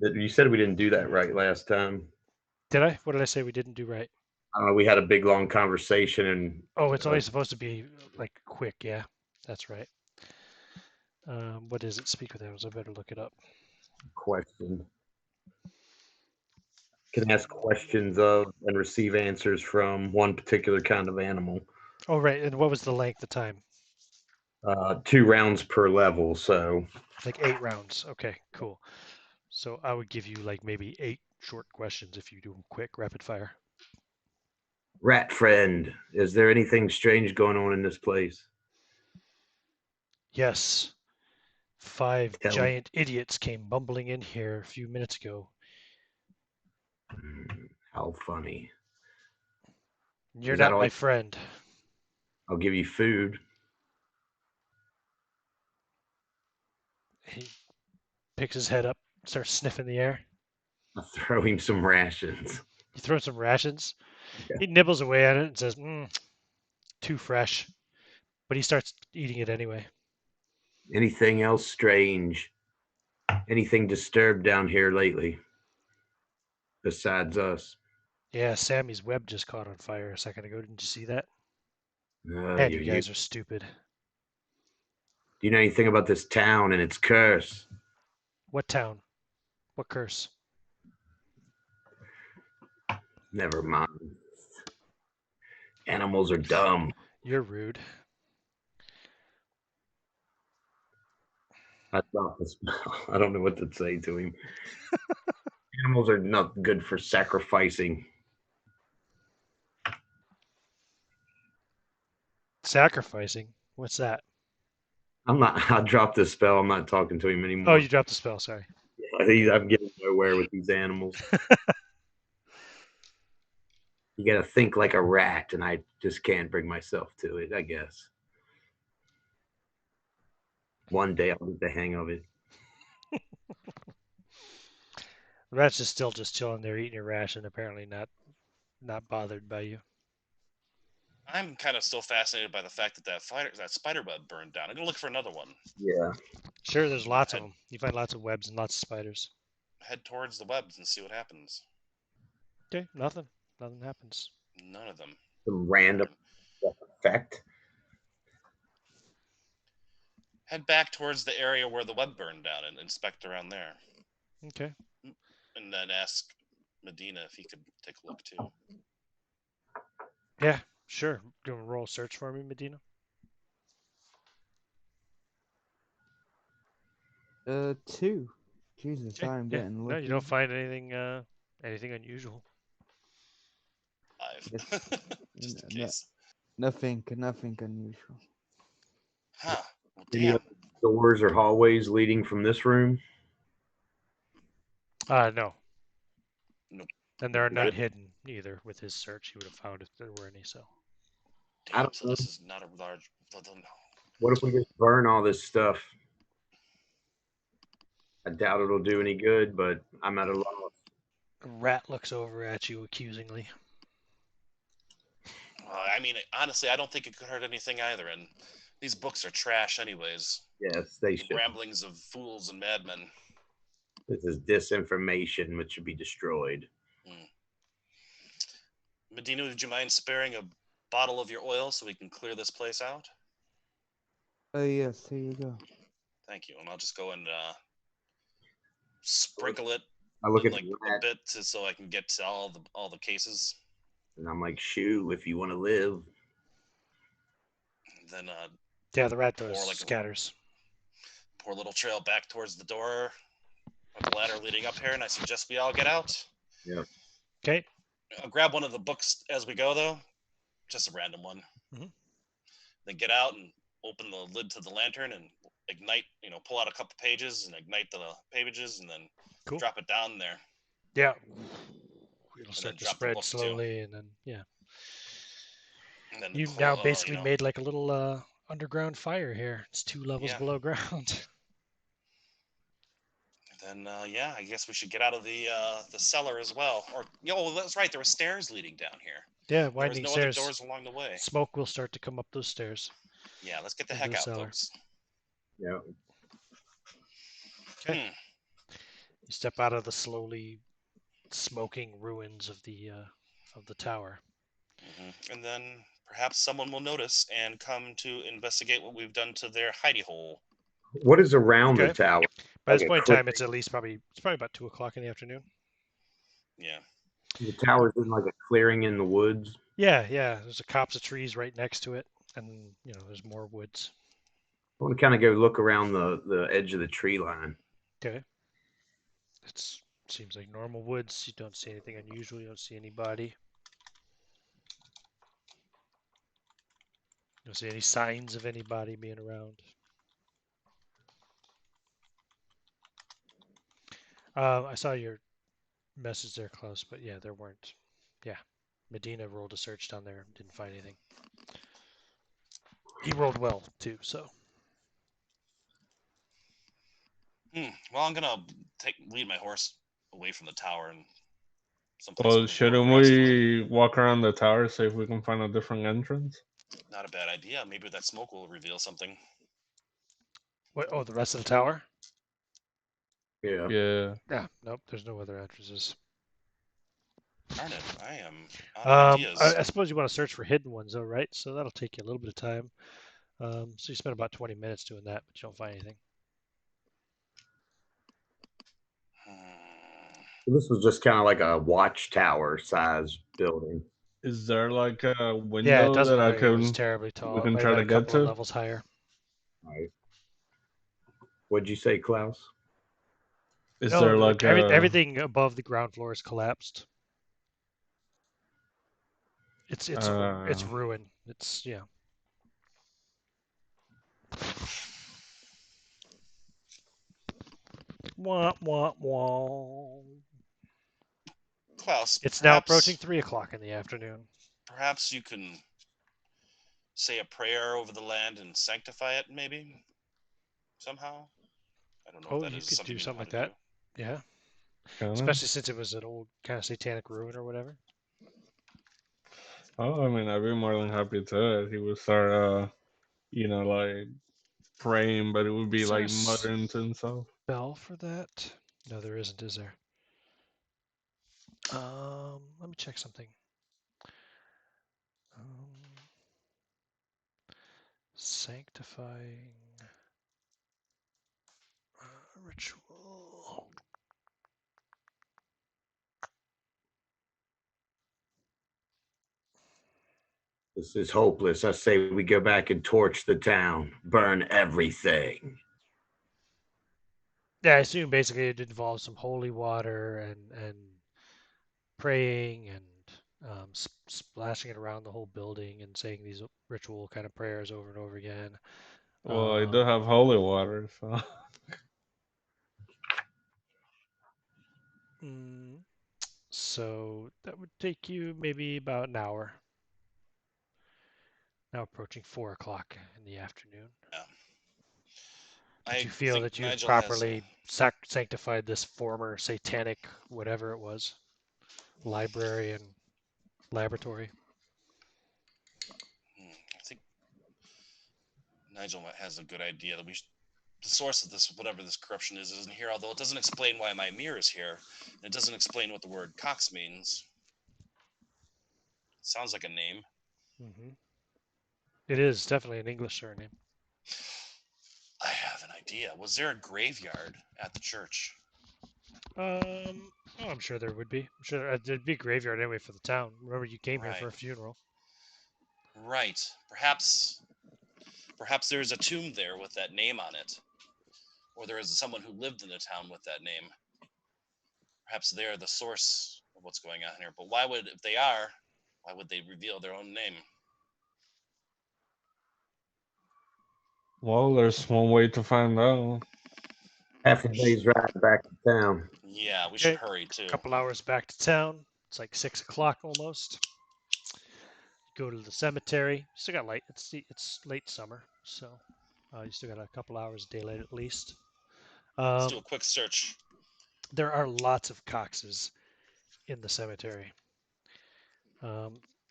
You said we didn't do that right last time. Did I? What did I say we didn't do right? We had a big long conversation and Oh, it's only supposed to be like quick. Yeah, that's right. What is it? Speak with animals. I better look it up. question. Can ask questions of and receive answers from one particular kind of animal. Oh, right. And what was the length of time? 2 rounds per level. So Like 8 rounds. Okay, cool. So I would give you like maybe 8 short questions if you do them quick, rapid fire. rat friend, is there anything strange going on in this place? Yes. 5 Tell me. giant idiots came bumbling in here a few minutes ago. How funny. You're Is that not all? my friend. I'll give you food. He picks his head up, starts sniffing the air. I'll throw him some rations. You throw some rations. Yeah. He nibbles away at it and says, too fresh. But he starts eating it anyway. Anything else strange? Anything disturbed down here lately? Besides us? Yeah, Sammy's web just caught on fire a second ago. Didn't you see that? Do Man, you guys are stupid. you know anything about this town and its curse? What town? What curse? Never mind. Animals are dumb. You're rude. I thought this. I don't know what to say to him. Animals are not good for sacrificing. Sacrificing? What's that? I'm not. I dropped this spell. I'm not talking to him Oh, anymore. you dropped the spell. Sorry. I'm getting nowhere with these animals. You got to think like a rat, and I just can't bring myself to it. I guess one day I'll get the hang of it. The rat's just still just chilling there eating your ration, apparently not bothered by you. I'm kind of still fascinated by the fact that that spider web burned down. I'm gonna look for another one. Yeah. Sure, there's lots of them. You find lots of webs and lots of spiders. Head towards the webs and see what happens. Okay, nothing. Nothing happens. None of them. Some random effect. Head back towards the area where the web burned down and inspect around there. Okay. And then ask Medina if he could take a look too. Yeah, sure. You want to roll a search for me, Medina? 2. Jesus, Okay, I'm yeah. getting No, lucky. you don't find anything unusual. 5. Just in case. Nothing unusual. Huh. Well, Any damn. other doors or hallways leading from this room? No. Nope. And they're not hidden either. With his search, he would have found if there were any. So. Damn, so this is not a large. What if we just burn all this stuff? I doubt it'll do any good, but I'm at a loss. A rat looks over at you accusingly. I mean, honestly, I don't think it could hurt anything either. And these books are trash, anyways. Yes, they should. Ramblings of fools and madmen. This is disinformation which should be destroyed. Medina, would you mind sparing a bottle of your oil so we can clear this place out? Oh yes, here you go. Thank you. And I'll just go and sprinkle it I look at like the a rat bit so I can get to all the cases. and I'm like, "Shoo, if you want to live." And then Yeah, the rat does pour like scatters. pour a little trail back towards the door of the ladder leading up here, and I suggest we all get out. Yeah. Okay. I'll grab one of the books as we go, though, just a random one. Mhm. Then get out and open the lid to the lantern and ignite. Pull out a couple pages and ignite the pages, and then Cool. drop it down there. Yeah. It'll And start then to drop the spread book too. slowly, and then yeah. And then You now basically made like a little underground fire here. It's 2 levels Yeah. below ground. Then yeah, I guess we should get out of the cellar as well. Or that's right. There were stairs leading down here. Yeah, There was winding no other stairs. doors along the way. Smoke will start to come up those stairs. Yeah, let's get the into heck the out, cellar. folks. Yeah. Okay. You step out of the slowly smoking ruins of the tower. And then perhaps someone will notice and come to investigate what we've done to their hidey hole. What is around the Okay. tower? By this Like a point in cliff. time, it's probably about 2 o'clock in the afternoon. Yeah. The tower's in like a clearing in the woods. Yeah. There's a copse of trees right next to it, and there's more woods. I want to kind of go look around the edge of the tree line. Okay. It seems like normal woods. You don't see anything unusual. You don't see anybody. You don't see any signs of anybody being around. I saw your message there, Klaus, but yeah, there weren't. Yeah, Medina rolled a search down there, didn't find anything. He rolled well too, so. Well, I'm gonna lead my horse away from the tower and someplace. Well, with more shouldn't grass. we walk around the tower, see if we can find a different entrance? Not a bad idea. Maybe that smoke will reveal something. What? Oh, the rest of the tower? Yeah. Yeah. Yeah. Nope. There's no other entrances. Darn it! I am out of ideas. I suppose you want to search for hidden ones, though, right? So that'll take you a little bit of time. So you spend about 20 minutes doing that, but you don't find anything. This was just kind of like a watchtower size building. Is there like a Yeah, window it doesn't that I look like it was can terribly tall. we It can might try have to been a get couple of to? levels higher. Right. What'd you say, Klaus? Is No, there like a everything above the ground floor is collapsed. It's ruin. It's yeah. Wah wah wah. Klaus, It's now approaching 3 o'clock in the afternoon. Perhaps you can say a prayer over the land and sanctify it, maybe somehow. I don't know. Oh, if that you is could something do you know something how like to that. do. Yeah. kinda? Especially since it was an old kind of satanic ruin or whatever. Oh, I mean, I'd be more than happy to. He would start, like praying, but it would be Is there like a muttering to himself. spell for that? No, there isn't, is there? Let me check something. Sanctifying ritual. This is hopeless. I say we go back and torch the town, burn everything. Yeah, I assume basically it involves some holy water and praying and splashing it around the whole building and saying these ritual kind of prayers over and over again. Well, I do have holy water, so. So that would take you maybe about an hour. Now approaching 4 o'clock in the afternoon. Yeah. Did you feel that you've properly sanctified this former satanic whatever it was, library and laboratory? I think Nigel has a good idea that the source of this, whatever this corruption is, isn't here. Although it doesn't explain why my mirror is here, and it doesn't explain what the word Cox means. Sounds like a name. Mm-hmm. It is definitely an English surname. I have an idea. Was there a graveyard at the church? Oh, I'm sure there would be. I'm sure there'd be a graveyard anyway for the town. Remember, you came here for Right. a funeral. Right. Perhaps there's a tomb there with that name on it. Or there is someone who lived in the town with that name. Perhaps they're the source of what's going on here. But if they are, why would they reveal their own name? Well, there's one way to find out. Half a day's ride back to town. Yeah, we should Okay. hurry too. A couple hours back to town. It's like 6 o'clock almost. Go to the cemetery. Still got light. It's late summer, so you still got a couple hours of daylight at least. Let's do a quick search. There are lots of Coxes in the cemetery.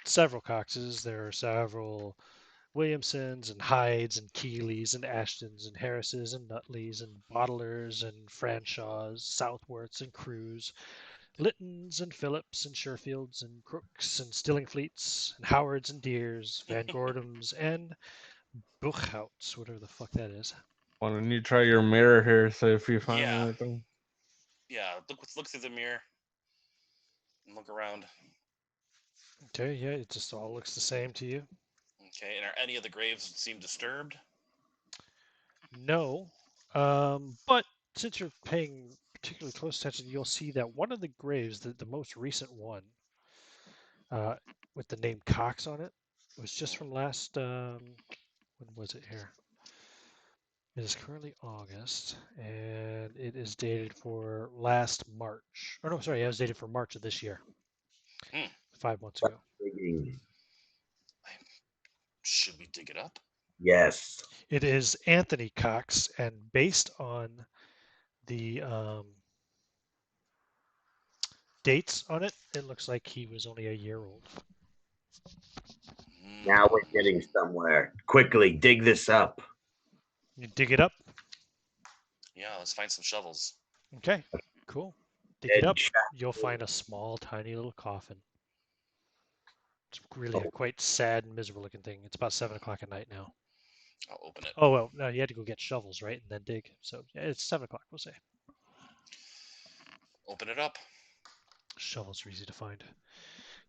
Several Coxes. There are several Williamsons and Hydes and Keeleys and Ashtons and Harrises and Nutleys and Bottlers and Franshaws, Southworths and Crews, Littons and Phillips and Sherfields and Crooks and Stillingfleets and Howards and Deers, Van Gordhams and Buchhouts, whatever the fuck that is. Why don't you try your mirror here, see if you find Yeah. anything? Yeah, look through the mirror and look around. Okay, yeah, it just all looks the same to you. Okay, and are any of the graves seem disturbed? No, but since you're paying particularly close attention, you'll see that one of the graves, the most recent one, with the name Cox on it, was just from last. When was it here? It is currently August, and it is dated for last March. Oh no, sorry, it was dated for March of this year. 5 months ago. Digging. Should we dig it up? Yes. It is Anthony Cox, and based on the dates on it, it looks like he was only a year old. Now we're getting somewhere. Quickly, dig this up. You dig it up. Yeah, let's find some shovels. Okay, cool. Dig it up. You'll find a small, tiny little coffin. It's really a quite sad and miserable looking thing. It's about 7 o'clock at night now. I'll open it. Oh, well, no, you had to go get shovels, right? And then dig. So yeah, it's 7 o'clock, we'll say. Open it up. Shovels are easy to find.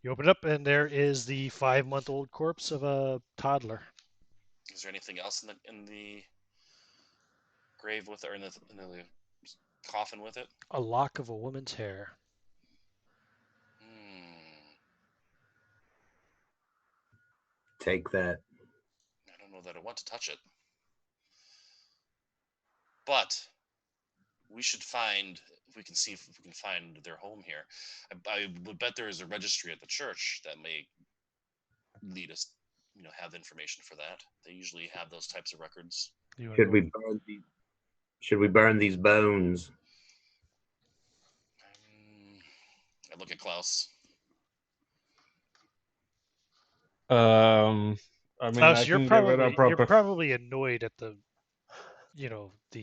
You open it up, and there is the 5-month-old corpse of a toddler. Is there anything else in the grave with it, or in the coffin with it? A lock of a woman's hair. Take that. I don't know that I want to touch it. But we should find, if we can see if we can find their home here. I would bet there is a registry at the church that may lead us, have information for that. They usually have those types of records. Should we burn these bones? I look at Klaus. I mean, Klaus, I you're can give it a proper. probably annoyed at the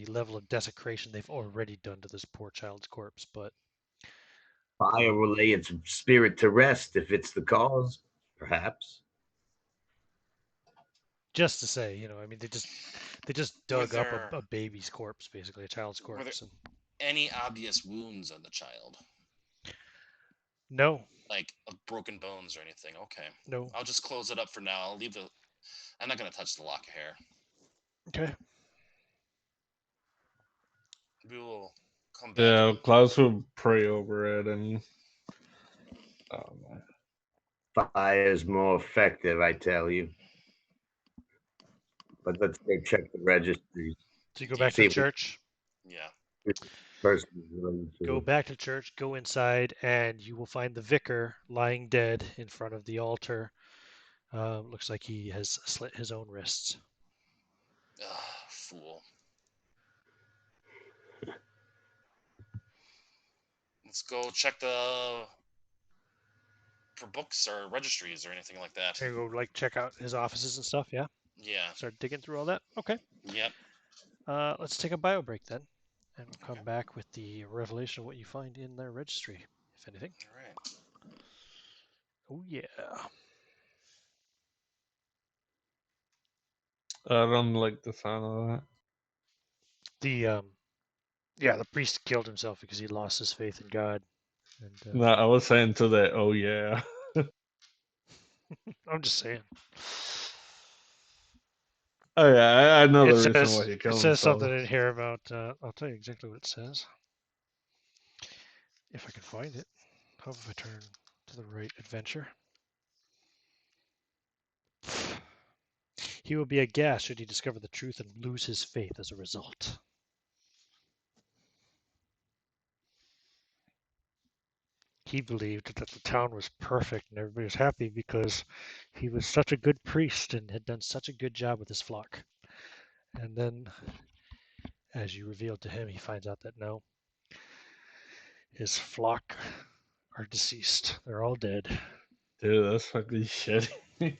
level of desecration they've already done to this poor child's corpse, but Fire will lay its spirit to rest if it's the cause, perhaps. just to say, I mean, they just dug up a baby's corpse, basically a child's corpse. Were there any obvious wounds on the child? No. Like broken bones or anything? Okay. No. I'll just close it up for now. I'm not going to touch the lock of hair. Okay. We will come back. Yeah, Klaus will pray over it and. Fire's more effective, I tell you. But let's go check the registries. So you go back to the church? Yeah. Go back to church, go inside, and you will find the vicar lying dead in front of the altar. Looks like he has slit his own wrists. Fool. Let's go check for books or registries or anything like that. And go check out his offices and stuff, yeah? Yeah. Start digging through all that? Okay. Yep. Let's take a bio break then. And we'll come back with the revelation of what you find in their registry, if anything. All right. Oh, yeah. I don't like the sound of that. The yeah, the priest killed himself because he lost his faith in God. And No, I was saying to the oh yeah. I'm just saying. Oh yeah, I know It the reason why says he it killed says something himself. in here about. I'll tell you exactly what it says if I can find it. How if I turn to the right adventure? He will be aghast should he discover the truth and lose his faith as a result. He believed that the town was perfect and everybody was happy because he was such a good priest and had done such a good job with his flock. And then, as you revealed to him, he finds out that no, his flock are deceased. They're all dead. Dude, that's fucking shitty.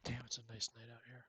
Damn, it's a nice night out here.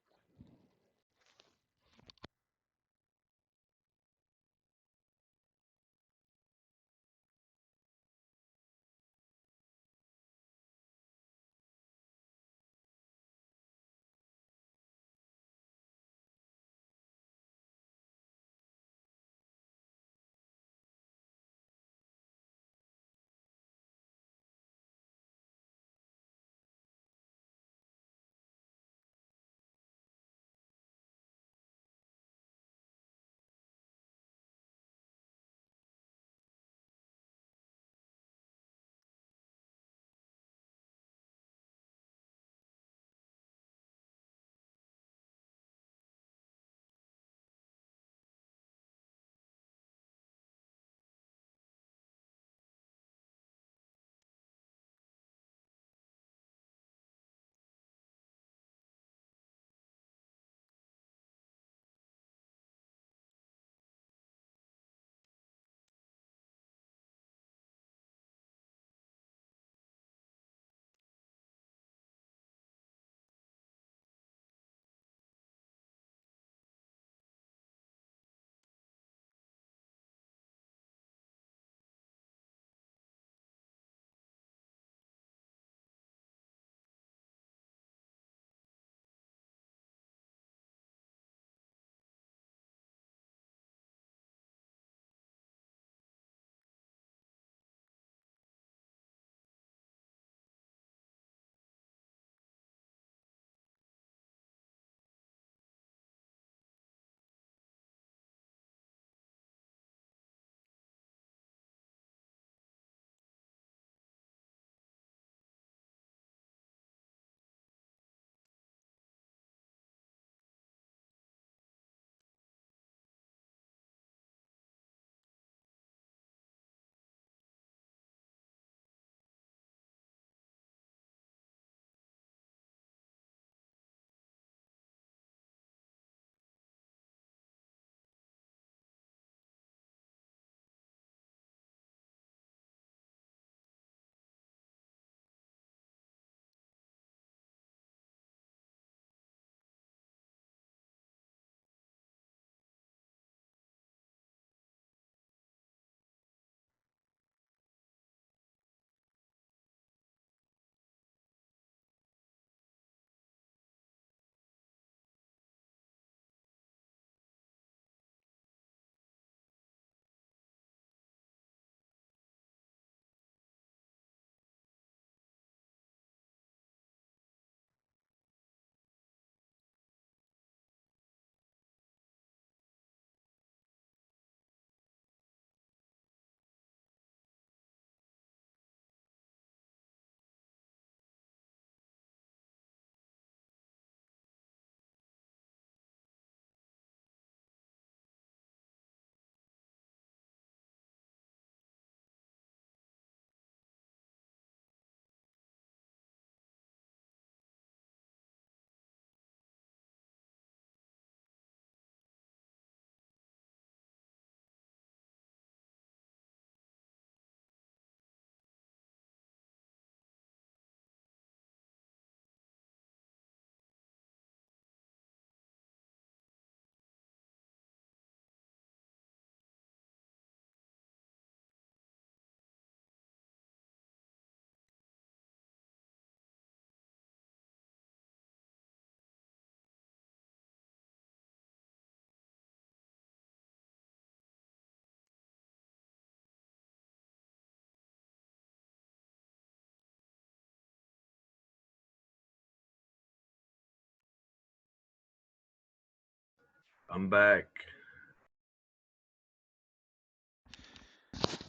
I'm back.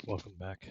Welcome back.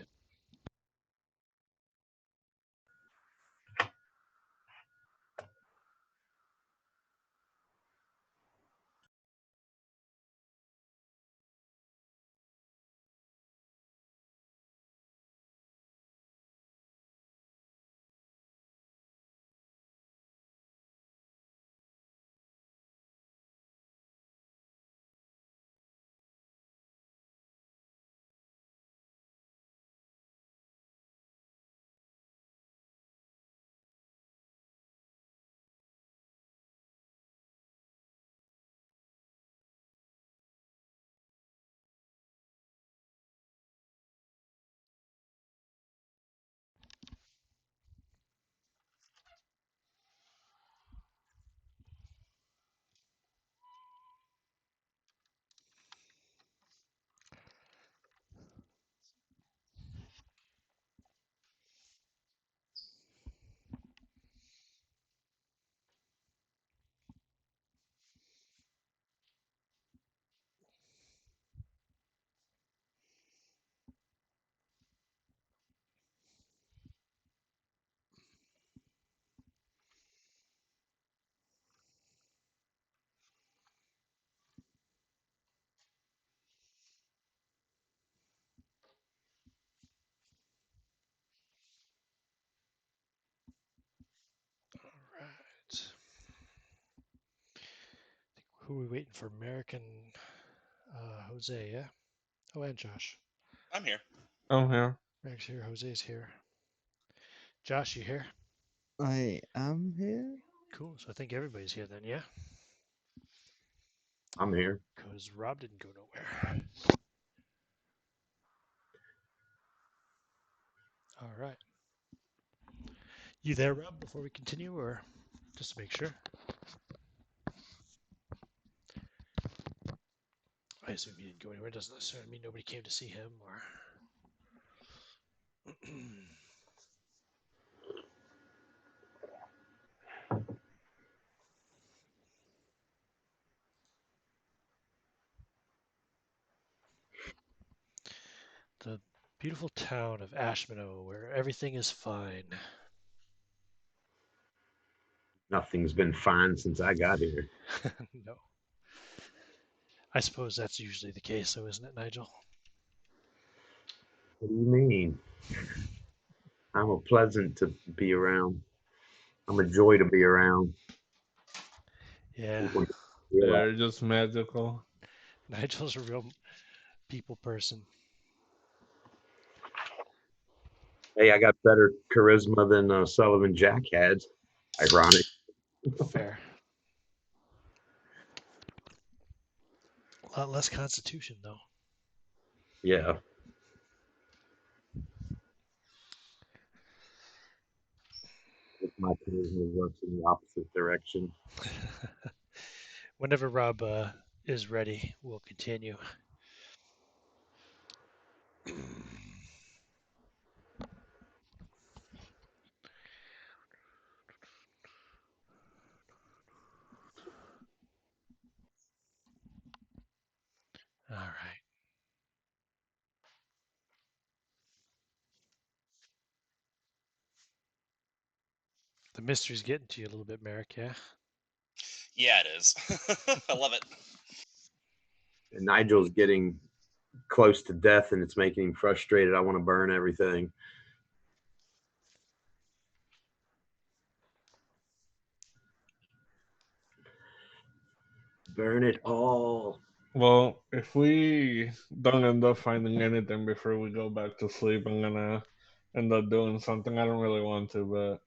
Right. Who are we waiting for? American Jose, yeah? Oh, and Josh. I'm here. I'm here. Eric's here. Jose's here. Josh, you here? I am here. Cool. So I think everybody's here then, yeah? I'm here. Because Rob didn't go nowhere. All right. You there, Rob, before we continue, or just to make sure? I assume he didn't go anywhere. Doesn't necessarily mean nobody came to see him, or... The beautiful town of Ashmanhaugh, where everything is fine. Nothing's been fine since I got here. No. I suppose that's usually the case, though, isn't it, Nigel? What do you mean? I'm a pleasant to be around. I'm a joy to be around. Yeah. People realize, They're just magical. Nigel's a real people person. hey, I got better charisma than Sullivan Jack had. Ironic. Fair. A lot less constitution, though. Yeah. My charisma works in the opposite direction. Whenever Rob is ready, we'll continue. All right. The mystery's getting to you a little bit, Merrick, yeah? Yeah, it is. I love it. And Nigel's getting close to death and it's making him frustrated. I want to burn everything. Burn it all. Well, if we don't end up finding anything before we go back to sleep, I'm gonna end up doing something I don't really want to, but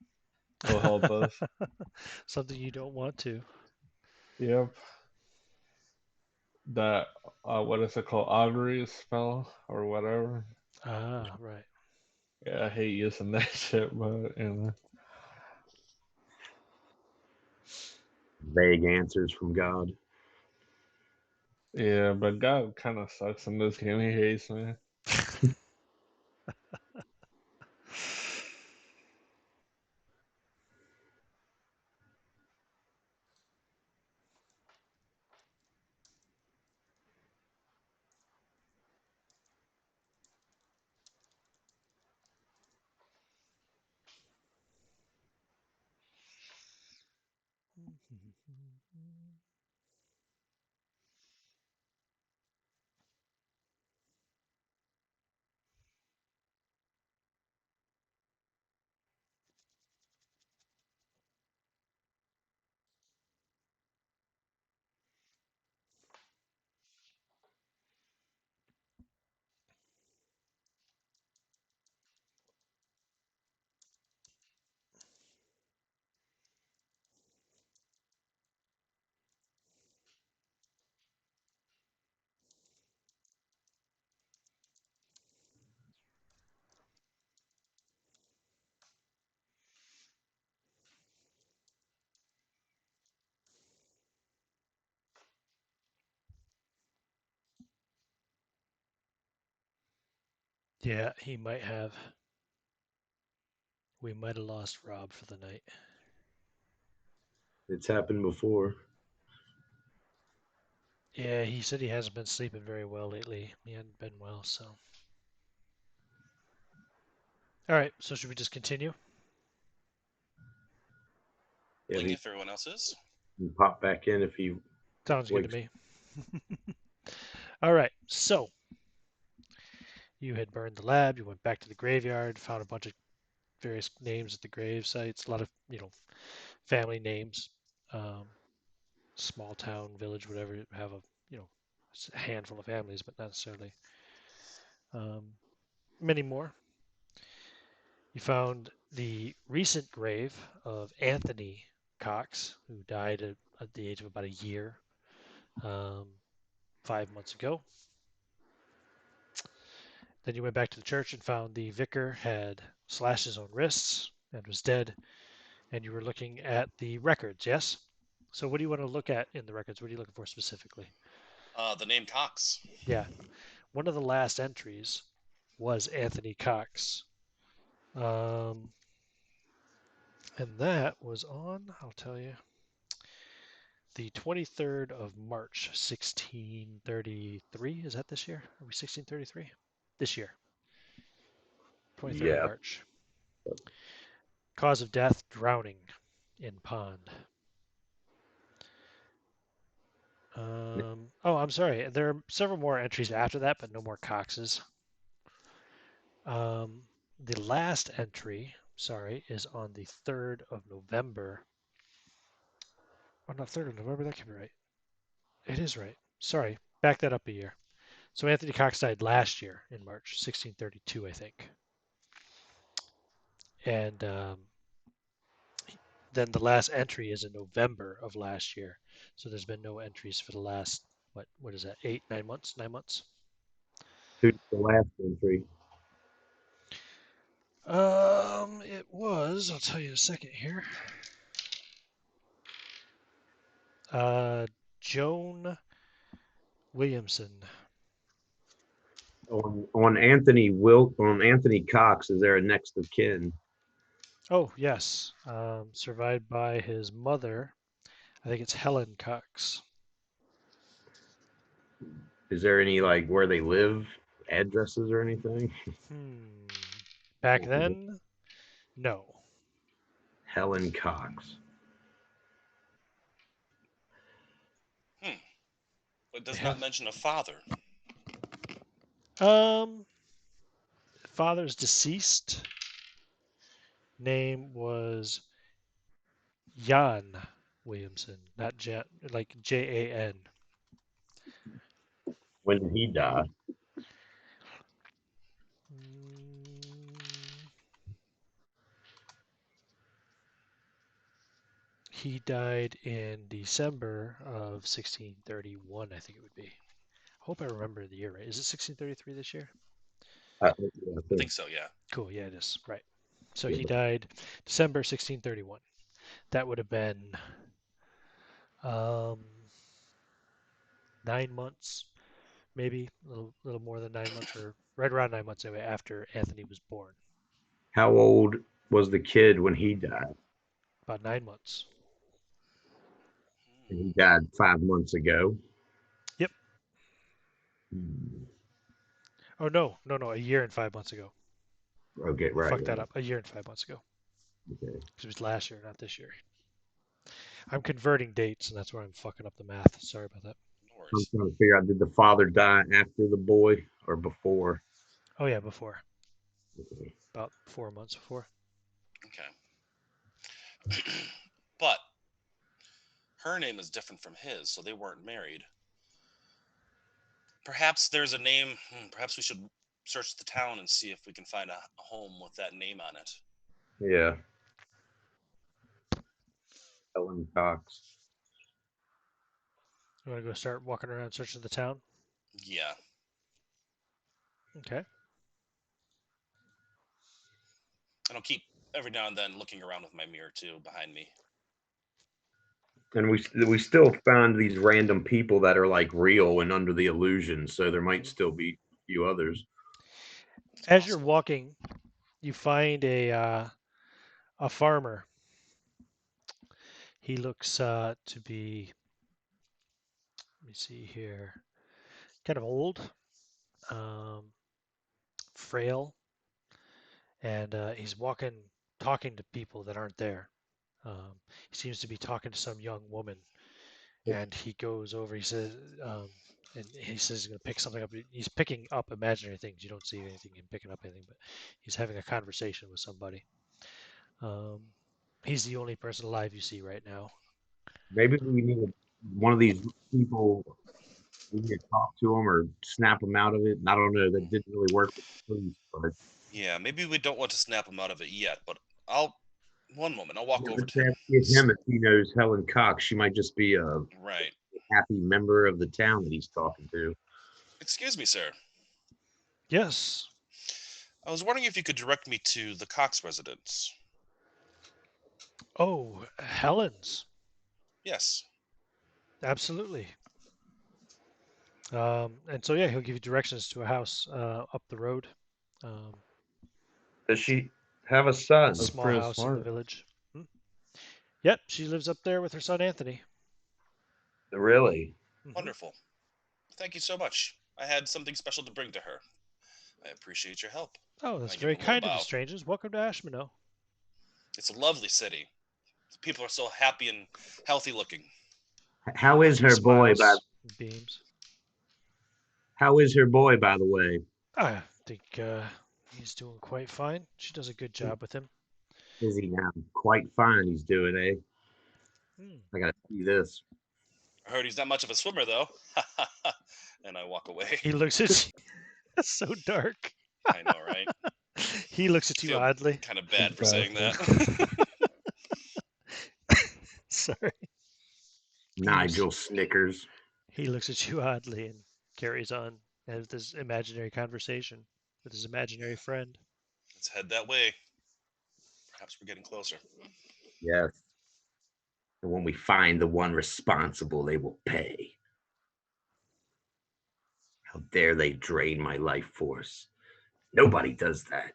it'll help us. Something you don't want to. Yep. That what is it called? Augury spell or whatever. Ah, right. Yeah, I hate using that shit, but you know. Vague answers from God. Yeah, but God kind of sucks in this game. He hates me. Yeah, he might have. We might have lost Rob for the night. It's happened before. Yeah, he said he hasn't been sleeping very well lately. He hadn't been well, so. All right, so should we just continue? Yeah, Willing he if everyone else is. can pop back in if he Sounds good to wakes. me. All right, so you had burned the lab, you went back to the graveyard, found a bunch of various names at the grave sites, a lot of, family names, um, small town, village, whatever, have a handful of families, but not necessarily many more. You found the recent grave of Anthony Cox, who died at the age of about a year, 5 months ago. Then you went back to the church and found the vicar had slashed his own wrists and was dead. And you were looking at the records, yes? So what do you want to look at in the records? What are you looking for specifically? The name Cox. Yeah. One of the last entries was Anthony Cox. And that was on, I'll tell you, the 23rd of March, 1633. Is that this year? Are we 1633? This year. 23rd of Yeah. March. Cause of death, drowning in pond. I'm sorry. There are several more entries after that, but no more Coxes. The last entry, sorry, is on the 3rd of November. Oh, no, 3rd of November, that can be right. It is right. Sorry, back that up a year. So Anthony Cox died last year in March, 1632, I think. And then the last entry is in November of last year. So there's been no entries for the last, what is that, 8, 9 months? 9 months? Who's the last entry? It was, I'll tell you in a second here. Joan Williamson. On Anthony Cox, is there a next of kin? Oh, yes. Survived by his mother. I think it's Helen Cox. Is there any like where they live, addresses or anything? Back then, no. Helen Cox. But does They not have mention a father. father's deceased. Name was Jan Williamson, not Jan, like Jan. When did he die? He died in December of 1631, I think it would be. I hope I remember the year right. Is it 1633 this year? Yeah, I think so, yeah. Cool, yeah, it is. Right. So yeah. he died December 1631. That would have been 9 months, maybe a little more than 9 months, or right around 9 months anyway, after Anthony was born. How old was the kid when he died? About 9 months. And he died 5 months ago. Yep. Hmm. Oh no, no, a year and 5 months ago. Okay, I right, fucked that right. up. A year and 5 months ago. Okay. Because it was last year, not this year. I'm converting dates, and that's where I'm fucking up the math. Sorry about that. No I'm worries. trying to figure out, did the father die after the boy or before? Oh yeah, before. About 4 months before. Okay. But her name is different from his, so they weren't married. Perhaps there's a name. Perhaps we should search the town and see if we can find a home with that name on it. Yeah. Helen Cox. You want to go start walking around searching the town? Yeah. Okay. And I'll keep every now and then looking around with my mirror too behind me. And we still found these random people that are like real and under the illusion, so there might still be a few others. It's As you're possible. walking, you find a farmer. He looks to be, let me see here, kind of old, um, frail, and he's walking, talking to people that aren't there. He seems to be talking to some young woman, and he goes over. He says, and he says he's going to pick something up. He's picking up imaginary things. You don't see anything him picking up anything, but he's having a conversation with somebody. Um, he's the only person alive you see right now. Maybe we need one of these people. We need to talk to them or snap them out of it. And I don't know. That didn't really work with the police, but Yeah, maybe we don't want to snap him out of it yet, but I'll. One moment, I'll walk over let's to him. ask him if he knows Helen Cox. She might just be a Right. happy member of the town that he's talking to. Excuse me, sir. Yes. I was wondering if you could direct me to the Cox residence. Oh, Helen's. Yes. Absolutely. And so yeah, he'll give you directions to a house up the road. Um, Does she have a son? That's small pretty house in the smart. village. Hmm? Yep, she lives up there with her son Anthony. Really? Hmm. Wonderful. Thank you so much. I had something special to bring to her. I appreciate your help. Oh, that's I give very him a little kind of you, bow. strangers. Welcome to Ashmanhaugh. It's a lovely city. People are so happy and healthy looking. How is He her boy? smiles, beams. How is her boy, by the way? I think he's doing quite fine. She does a good job with him. Is he now? Quite fine. He's doing, eh? Hmm. I gotta see this. I heard he's not much of a swimmer, though. And I walk away. He looks at you. That's so dark. I know, right? He looks at I you feel oddly. kind of bad for saying Bastard. that. Sorry. Nigel Snickers. He looks at you oddly and carries on as this imaginary conversation with his imaginary friend. Let's head that way. Perhaps we're getting closer. Yes. And when we find the one responsible, they will pay. How dare they drain my life force? Nobody does that.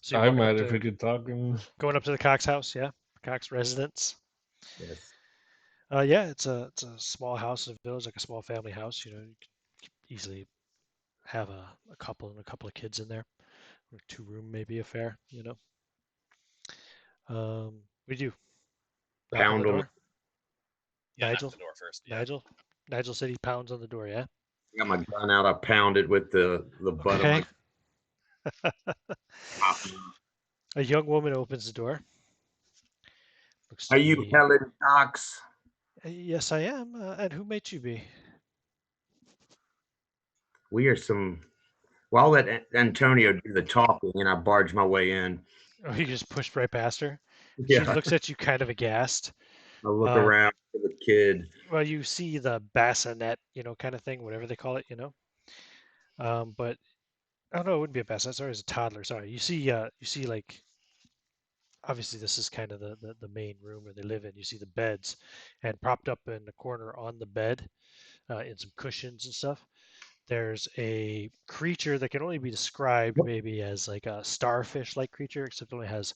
So you're I'm walking up mad if we to could talk and going up to the Cox house, yeah, Cox residence. Yes. Yeah, it's a small house in a village, like a small family house. You know, you could easily have a couple and a couple of kids in there, or 2 room maybe affair. You know, we do knock on the Pound on door. Yeah, knock Nigel, the door first. Yeah. Nigel said he pounds on the door. Yeah. I got my gun out. I pounded with the butt of Okay. my. A young woman opens the door. Looks to Are you be. Helen Cox? Yes, I am. And who might you be? We are some. Well, I'll let Antonio do the talking, and I barge my way in. Oh, you just pushed right past her. She Yeah. looks at you kind of aghast. I look Um, around for the kid. well, you see the bassinet, you know, kind of thing, whatever they call it, you know. But oh no, it wouldn't be a bassinet. Sorry, it's a toddler. Sorry. You see like obviously this is kind of the main room where they live in. You see the beds, and propped up in the corner on the bed, in some cushions and stuff. There's a creature that can only be described maybe as like a starfish-like creature, except it only has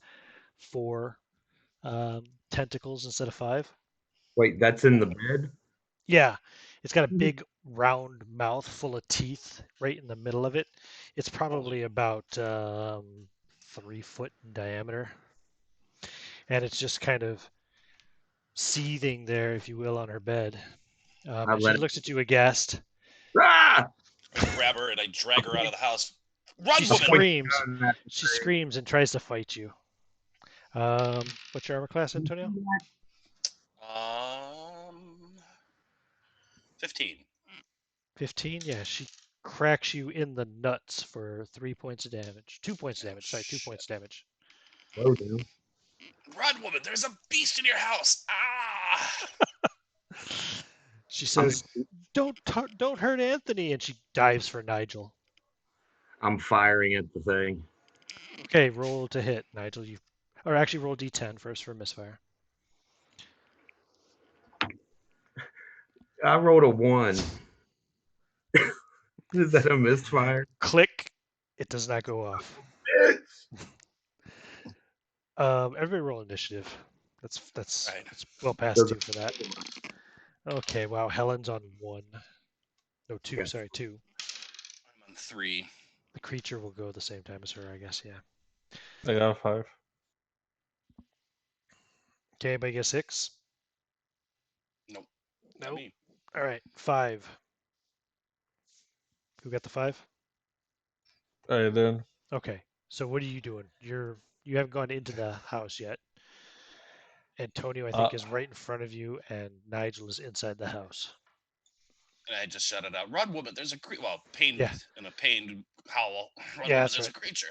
4 tentacles instead of 5. Wait, that's in the bed? Yeah, it's got a big round mouth full of teeth right in the middle of it. It's probably about 3 foot in diameter. and it's just kind of seething there, if you will, on her bed. I And she let looks at you aghast. Ah! I grab her and I drag her out of the house. Run, She woman! screams. Gun at the She thing. screams and tries to fight you. What's your armor class, Antonio? 15. 15. Yeah, she cracks you in the nuts for 3 points of damage. 2 points of Oh, damage. Sorry, 2 shit. points of damage. Slow down. Run, woman! There's a beast in your house! Ah! She I'm, says, "Don't hurt Anthony," and she dives for Nigel. I'm firing at the thing. Okay, roll to hit, Nigel. Or actually roll D10 first for misfire. I rolled a 1. Is that a misfire? Click. It does not go off. Everybody roll initiative. That's Right. it's well past 2 for that. Okay, wow. Helen's on 1. No, 2. Okay. Sorry, 2. I'm on 3. The creature will go the same time as her, I guess. Yeah. I got 5. Okay, anybody get 6? Nope. Not Nope. me. All right, 5. Who got the 5? I did. Okay. So what are you doing? You haven't gone into the house yet. Antonio, I Uh, think, is right in front of you, and Nigel is inside the house. And I just shouted out, "Run, woman! There's a creature!" Well, pained Yeah. in a pained howl. Run, Yeah, woman! that's There's right. a creature.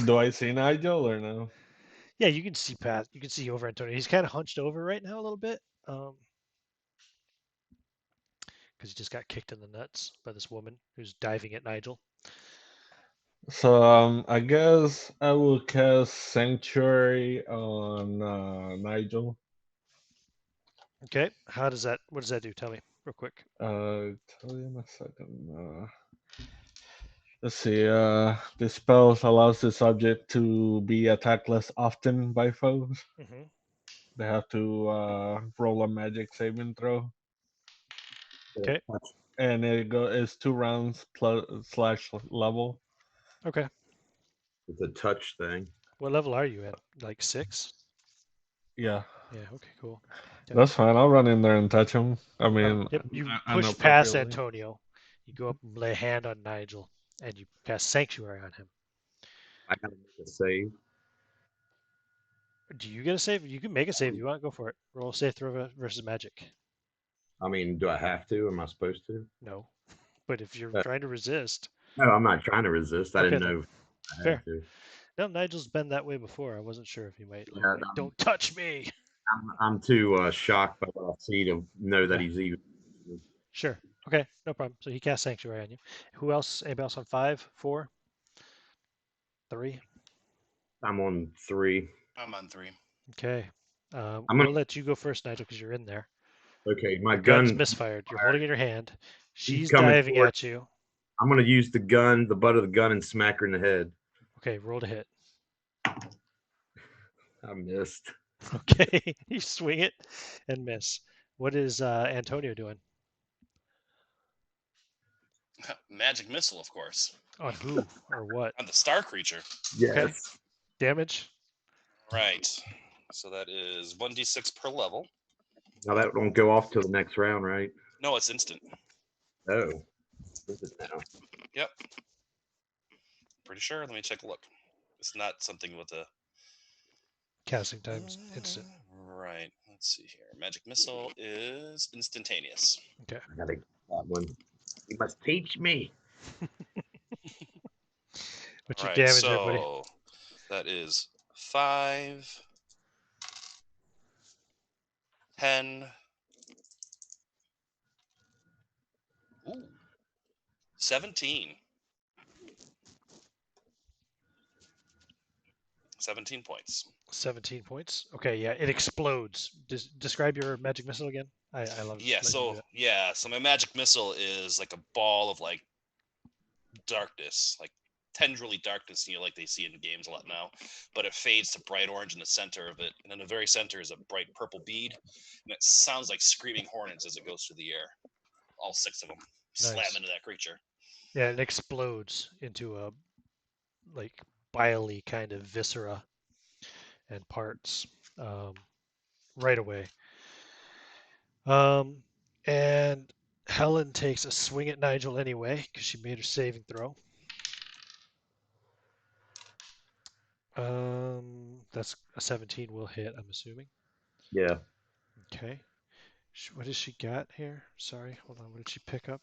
do I see Nigel or no? Yeah, you can see past. You can see over Antonio. He's kind of hunched over right now a little bit, because he just got kicked in the nuts by this woman who's diving at Nigel. So I guess I will cast Sanctuary on Nigel. Okay. How does that? What does that do? Tell me real quick. Tell you in a second. Let's see. This spell allows the subject to be attacked less often by foes. Mm-hmm. They have to roll a magic saving throw, Okay. and it's 2 rounds plus slash level. Okay. It's a touch thing. What level are you at? Like 6? Yeah, Yeah. Okay. Cool. Okay. that's fine. I'll run in there and touch him. I mean, Yep. You push past inappropriately. Antonio. You go up and lay a hand on Nigel, and you cast Sanctuary on him. I gotta make a save. Do you get a save? You can make a save if you want. Go for it. Roll save throw versus magic. I mean, do I have to? Am I supposed to? No. But if you're Uh, trying to resist, No, I'm not trying to resist. I okay didn't then. know if I Fair. had to. No, Nigel's been that way before. I wasn't sure if he might look Yeah, like, don't touch me. I'm too shocked by what I see to know that Yeah. he's even. Sure. Okay, no problem. So he casts Sanctuary on you. Who else? Anybody else on 5, 4, 3? I'm on 3. I'm on 3. Okay. I'm We'll gonna. let you go first, Nigel, because you're in there. Okay, my Your gun's gun. misfired. You're holding it in your hand. He's She's coming diving toward. at you. I'm gonna use the gun, the butt of the gun, and smack her in the head. Okay, roll to hit. I missed. Okay, you swing it and miss. What is Antonio doing? Magic missile, of course. On who or what? On the star creature. Okay. Yes. Damage? Right. So that is 1d6 per level. Now that won't go off till the next round, right? No, it's instant. Oh. Is it now? Yep. Pretty sure. Let me take a look. It's not something with a Casting times instant. Right. Let's see here. Magic missile is instantaneous. I gotta get that one. You must teach me. What's All your right. damage there, buddy? So that is 5, 10. Ooh. 17. 17 points. 17 points. Okay, yeah, it explodes. Describe your magic missile again. I love Yeah, letting you do it. so my magic missile is like a ball of like darkness, like tendrily darkness, like they see in games a lot now, but it fades to bright orange in the center of it, and in the very center is a bright purple bead, and it sounds like screaming hornets as it goes through the air. All 6 of them slam Nice. into that creature. Yeah, it explodes into a like biley kind of viscera, and parts right away. And Helen takes a swing at Nigel anyway because she made her saving throw. That's a 17 will hit, I'm assuming. Yeah. Okay. What has she got here? Sorry, hold on. What did she pick up?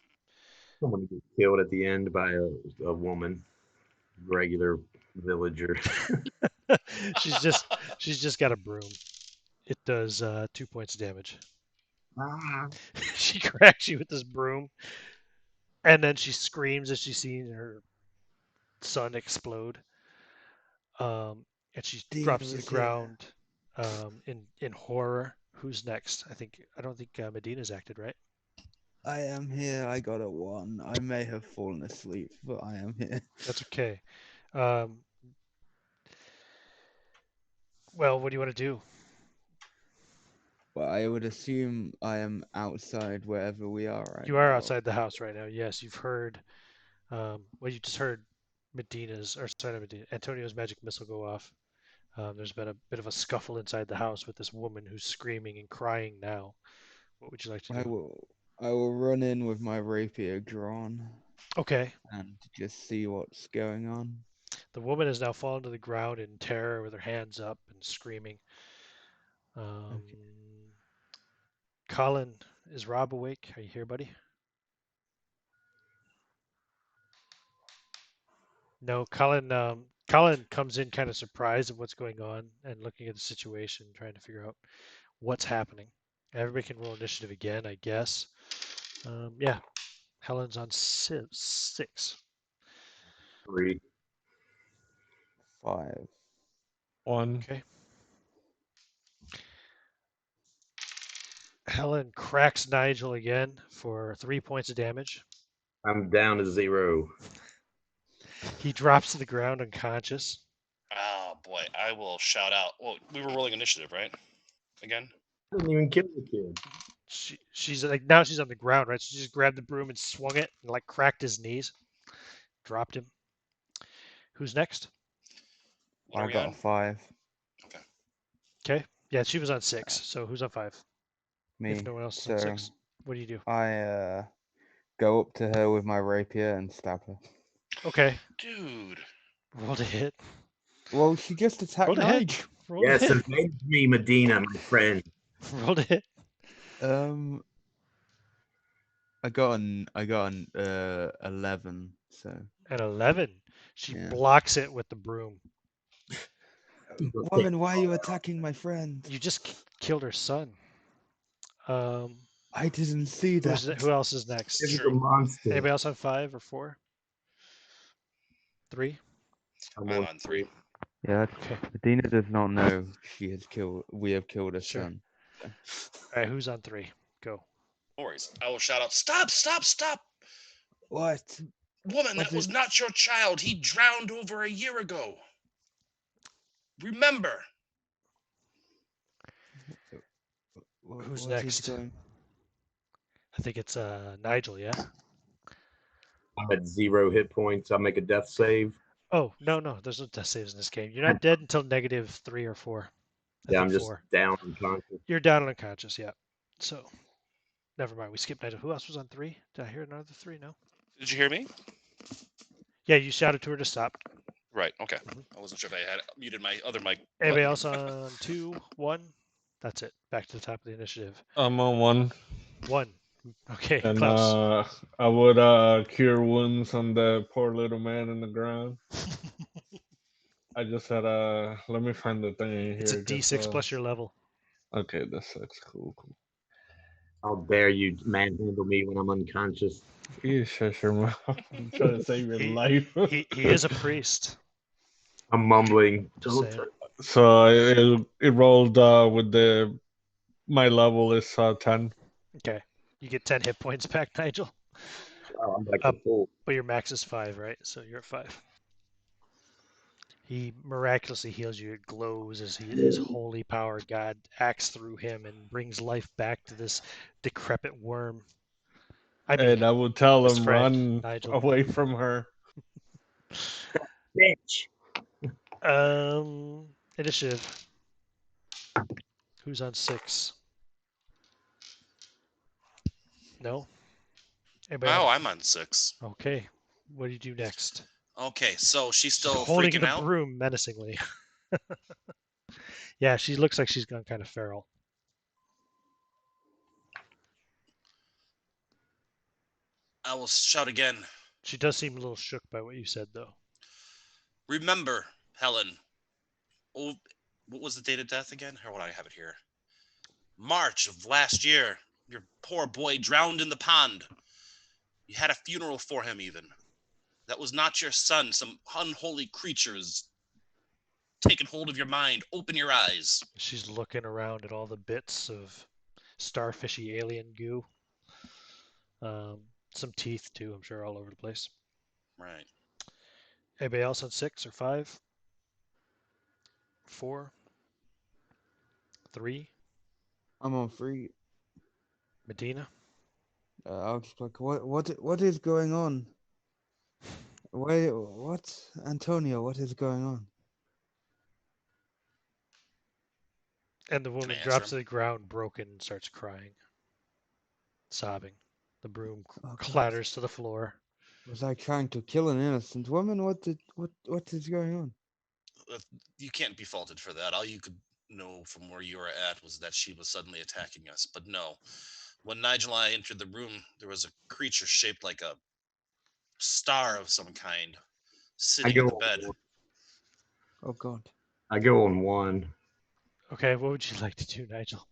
Someone gets killed at the end by a woman, regular villager. she's just got a broom. It does 2 points of damage. Ah. She cracks you with this broom, and then she screams as she sees her son explode. And she Dina drops to the is here. ground in horror. Who's next? I don't think Medina's acted, right? I am here. I got a 1. I may have fallen asleep, but I am here. That's okay. Well, what do you want to do? But I would assume I am outside wherever we are right You are now. outside the house right now. Yes, you've heard. Well, you just heard Antonio's magic missile go off. There's been a bit of a scuffle inside the house with this woman who's screaming and crying now. What would you like to I do? will run in with my rapier drawn Okay. and just see what's going on. The woman has now fallen to the ground in terror with her hands up and screaming. Okay. Colin, is Rob awake? Are you here, buddy? No, Colin comes in kind of surprised at what's going on and looking at the situation, trying to figure out what's happening. Everybody can roll initiative again, I guess. Yeah, Helen's on 6. 3. 5. 1. Okay. Helen cracks Nigel again for 3 points of damage. I'm down to 0. He drops to the ground unconscious. Oh boy, I will shout out. Well, we were rolling initiative, right? Again. I didn't even kill the kid. She's like, now she's on the ground, right? So she just grabbed the broom and swung it and like cracked his knees, dropped him. Who's next? What are I we got on? a 5. Okay. Yeah, she was on 6. So who's on 5? Me. If no one else is So on 6, what do you do? I go up to her with my rapier and stab her. Okay. Dude. Roll to hit. Well, she just attacked Roll to hit. Nigel. Roll to Yes, hit. avenge me, Medina, my friend. Roll to hit. I got an 11. So An 11. She yeah. blocks it with the broom. Woman, why are you attacking my friend? You just killed her son. I didn't see that. Who else is next? This is a True. monster. Anybody else on 5 or 4? 3? I'm on 3. Yeah, Okay. Medina does not know we have killed her Sure. son. All right, who's on 3? Go. No worries. I will shout out, stop, stop, stop! What? Woman, that was not your child. He drowned over a year ago. Remember. Who's next? I think it's Nigel, yeah? I'm at 0 hit points. I'll make a death save. Oh, no, there's no death saves in this game. You're not dead until -3 or 4. Yeah, I'm just 4. down unconscious. You're down and unconscious, yeah. So, never mind. We skipped Nigel. Who else was on 3? Did I hear another 3? No? Did you hear me? Yeah, you shouted to her to stop. Right, okay. I wasn't sure if I had muted my other mic. Anybody else on 2, 1? That's it. Back to the top of the initiative. I'm on 1. 1. Okay, And Klaus. I would cure wounds on the poor little man in the ground. I just had let me find the thing in here. It's a D6 plus your level. Okay, that's cool. How dare you manhandle me when I'm unconscious? You shut your mouth. I'm trying to save your life. He is a priest. I'm mumbling. Just saying. So it rolled with my level is 10. Okay. You get 10 hit points back, Nigel. Oh, I'm like a fool. But your max is 5, right? So you're at 5. He miraculously heals you. It glows as his holy power, God, acts through him and brings life back to this decrepit worm. And I will tell his him friend, run Nigel. away from her. Bitch. Initiative. Who's on 6? No? Anybody Oh, else? I'm on 6. Okay. What do you do next? Okay, so she's She's still holding freaking the out. broom menacingly. Yeah, she looks like she's gone kind of feral. I will shout again. She does seem a little shook by what you said, though. Remember, Helen. Oh, what was the date of death again? How would I have it here? March of last year. Your poor boy drowned in the pond. You had a funeral for him, even. That was not your son. Some unholy creatures taken hold of your mind. Open your eyes. She's looking around at all the bits of starfishy alien goo. Some teeth, too, I'm sure, all over the place. Right. Anybody else on 6 or 5? 4? 3? I'm on 3. Medina? I'll just like, what is going on? Wait, what? Antonio, what is going on? And the Can I woman answer drops him? to the ground, broken, and starts crying, sobbing. The broom Oh, God. clatters to the floor. Was I trying to kill an innocent woman? What is going on? You can't be faulted for that. All you could know from where you were at was that she was suddenly attacking us. But no, when Nigel and I entered the room, there was a creature shaped like a star of some kind I sitting go in the on bed. one. Oh, God. I go on 1. Okay, what would you like to do, Nigel?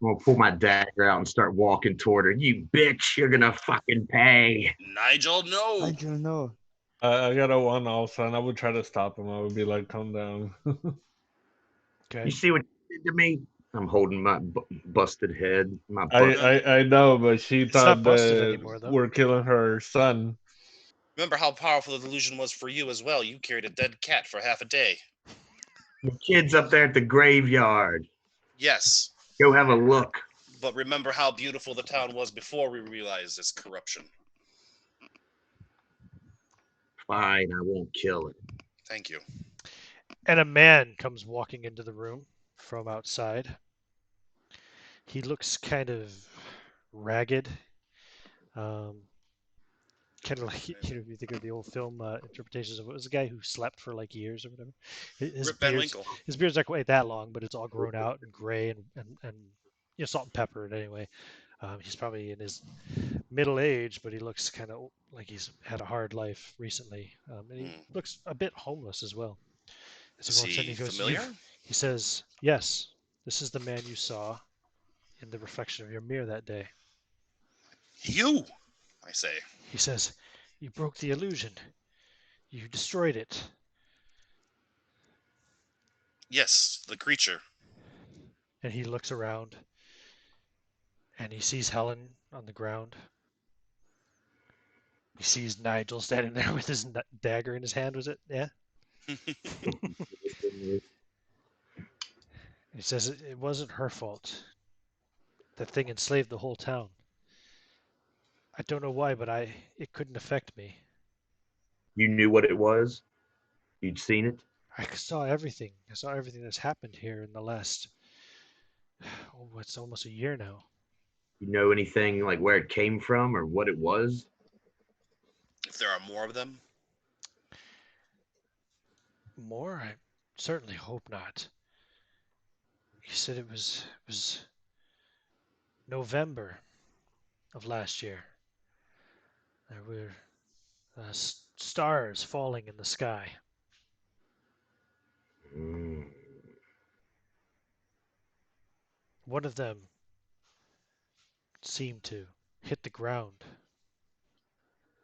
I'm gonna pull my dagger out and start walking toward her. You bitch, you're gonna fucking pay. Nigel, no! Nigel, no. I got a 1 also, and I would try to stop him. I would be like, calm down. Okay. You see what you did to me? I'm holding my busted head. My I, bust. I know, but she It's not thought busted that anymore, though. we're killing her son. Remember how powerful the delusion was for you as well. You carried a dead cat for half a day. The kid's up there at the graveyard. Yes, Go have a look. but remember how beautiful the town was before we realized its corruption. Fine, I won't kill her. Thank you. And a man comes walking into the room from outside. He looks kind of ragged. Kind of like, if you think of the old film interpretations of, it was the guy who slept for like years or whatever. His Rip Van beard's Winkle. his beard's not quite that long, but it's all grown out and gray and salt and pepper. Anyway, he's probably in his middle age, but he looks kind of like he's had a hard life recently, and he looks a bit homeless as well. As Is he walks in, he he goes, familiar? he says, "Yes, this is the man you saw in the reflection of your mirror that day." You, I say. He says, "You broke the illusion. You destroyed it." Yes, the creature. And he looks around and he sees Helen on the ground. He sees Nigel standing there with his dagger in his hand. Was it? Yeah. He says it wasn't her fault. That thing enslaved the whole town. I don't know why, but it couldn't affect me. You knew what it was? You'd seen it? I saw everything. I saw everything that's happened here in the last, it's almost a year now. You know anything like where it came from or what it was? If there are more of them, More? I certainly hope not. He said it was November of last year. There were stars falling in the sky. Mm. One of them seemed to hit the ground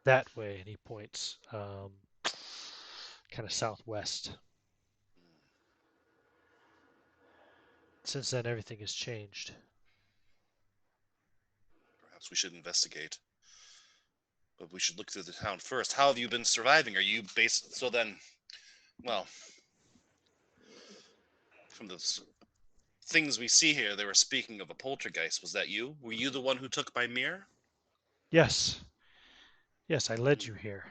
that way, and he points kind of southwest. Since then, everything has changed. perhaps we should investigate. But we should look through the town first. How have you been surviving? Are you based? So then, well, from the things we see here, they were speaking of a poltergeist. Was that you? Were you the one who took my mirror? Yes. Yes, I led you here.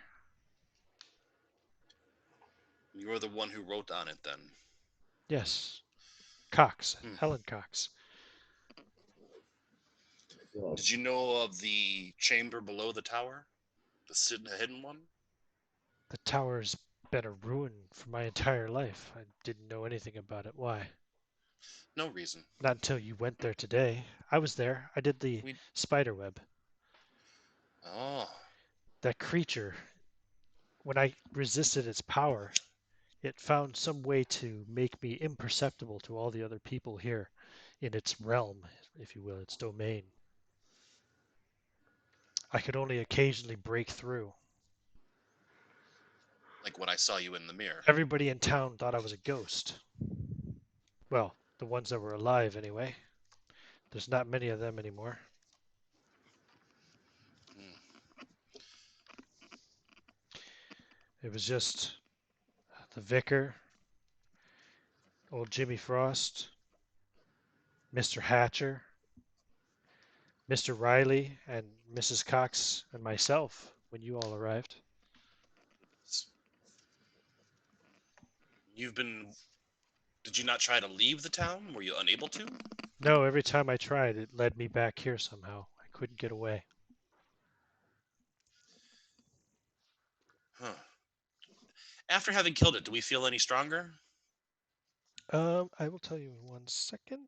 You were the one who wrote on it then. Yes. Cox. Helen Cox. Yes. Did you know of the chamber below the tower? The hidden one? The tower's been a ruin for my entire life. I didn't know anything about it. Why? No reason. Not until you went there today. I was there. I did the We. spider web. Oh. That creature, when I resisted its power, it found some way to make me imperceptible to all the other people here in its realm, if you will, its domain. I could only occasionally break through. Like when I saw you in the mirror. Everybody in town thought I was a ghost. Well, the ones that were alive, anyway. There's not many of them anymore. Hmm. It was just the vicar, old Jimmy Frost, Mr. Hatcher, Mr. Riley, and Mrs. Cox, and myself when you all arrived. You've been. Did you not try to leave the town? Were you unable to? No, every time I tried, it led me back here somehow. I couldn't get away. Huh. After having killed it, do we feel any stronger? I will tell you in 1 second.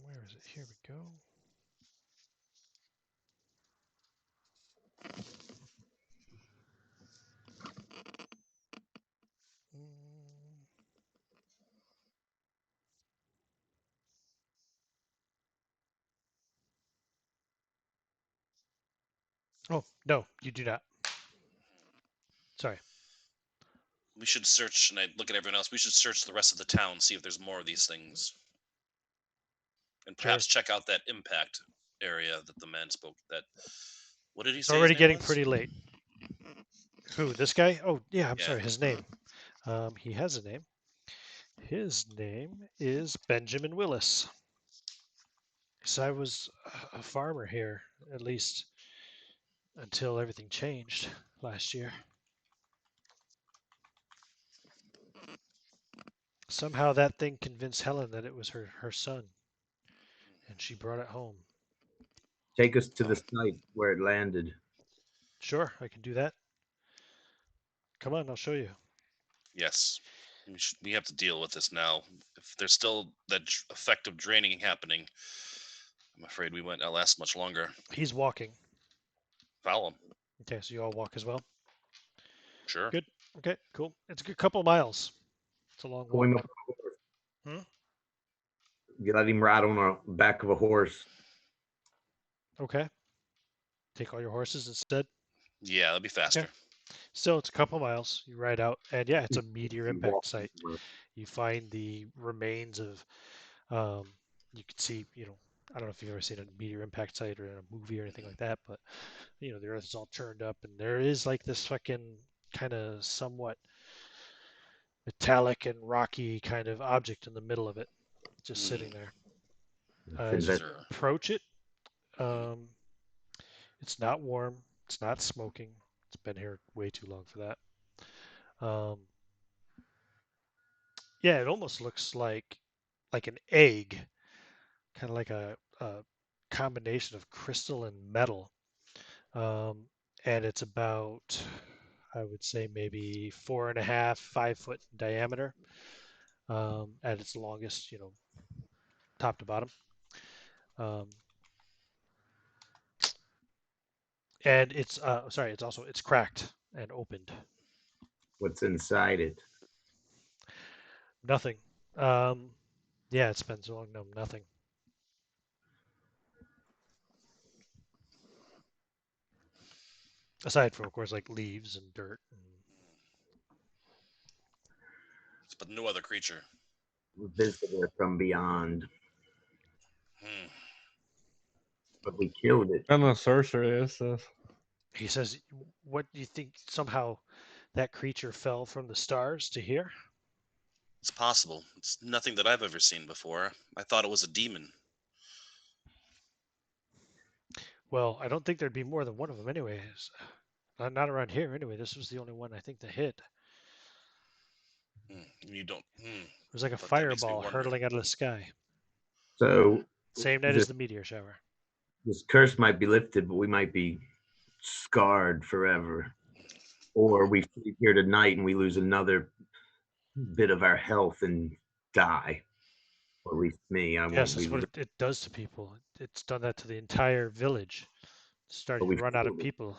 Where is it? Here we go. Mm. Oh, no, you do not. Sorry. We should search, and I look at everyone else. We should search the rest of the town, see if there's more of these things, and Sure. perhaps check out that impact area that the man spoke. That. What did he It's say his already name getting was? pretty late. Who, this guy? Oh, yeah, I'm Yeah. sorry, his name. He has a name. His name is Benjamin Willis. So I was a farmer here, at least until everything changed last year. Somehow that thing convinced Helen that it was her son, and she brought it home. Take us to Oh, the site where it landed. Sure, I can do that. Come on, I'll show you. yes. We have to deal with this now. If there's still that effect of draining happening, I'm afraid we won't last much longer. He's walking. Follow him. Okay, so you all walk as well. Sure. Good. Okay, cool. It's a good couple of miles. It's a long Pull walk. him up on a horse. Hmm? You let him ride on the back of a horse. Okay. Take all your horses instead. Yeah, that'd be faster. Still, it's a couple miles. You ride out, and yeah, it's a meteor You walk impact site. somewhere. You find the remains of, you can see, I don't know if you've ever seen a meteor impact site or in a movie or anything like that, but the Earth is all turned up, and there is like this fucking kind of somewhat metallic and rocky kind of object in the middle of it, just sitting there. As you Is there? approach it, um, it's not warm, it's not smoking. It's been here way too long for that. Yeah, it almost looks like an egg, kind of like a combination of crystal and metal. Um, and it's about, I would say, maybe 4.5, 5 foot in diameter at its longest, top to bottom. Um, and it's cracked and opened. What's inside it? Nothing. Yeah, it's been so long. No, nothing. Aside from, of course, like leaves and dirt. But no other creature. Visitor from beyond. Hmm. But we killed it. And a sorcery is this. He says, "What do you think? Somehow that creature fell from the stars to here?" It's possible. It's nothing that I've ever seen before. I thought it was a demon. Well, I don't think there'd be more than one of them, anyways. Not around here, anyway. This was the only one I think that hit. You don't. It was like a But that makes me fireball wonder. hurtling out of the sky. So Same night as this the meteor shower. this curse might be lifted, but we might be scarred forever. Or we sleep here tonight and we lose another bit of our health and die. Or at least me, I Yes, won't be that's what the it does to people. It's done that to the entire village. It's but starting to we run out of people.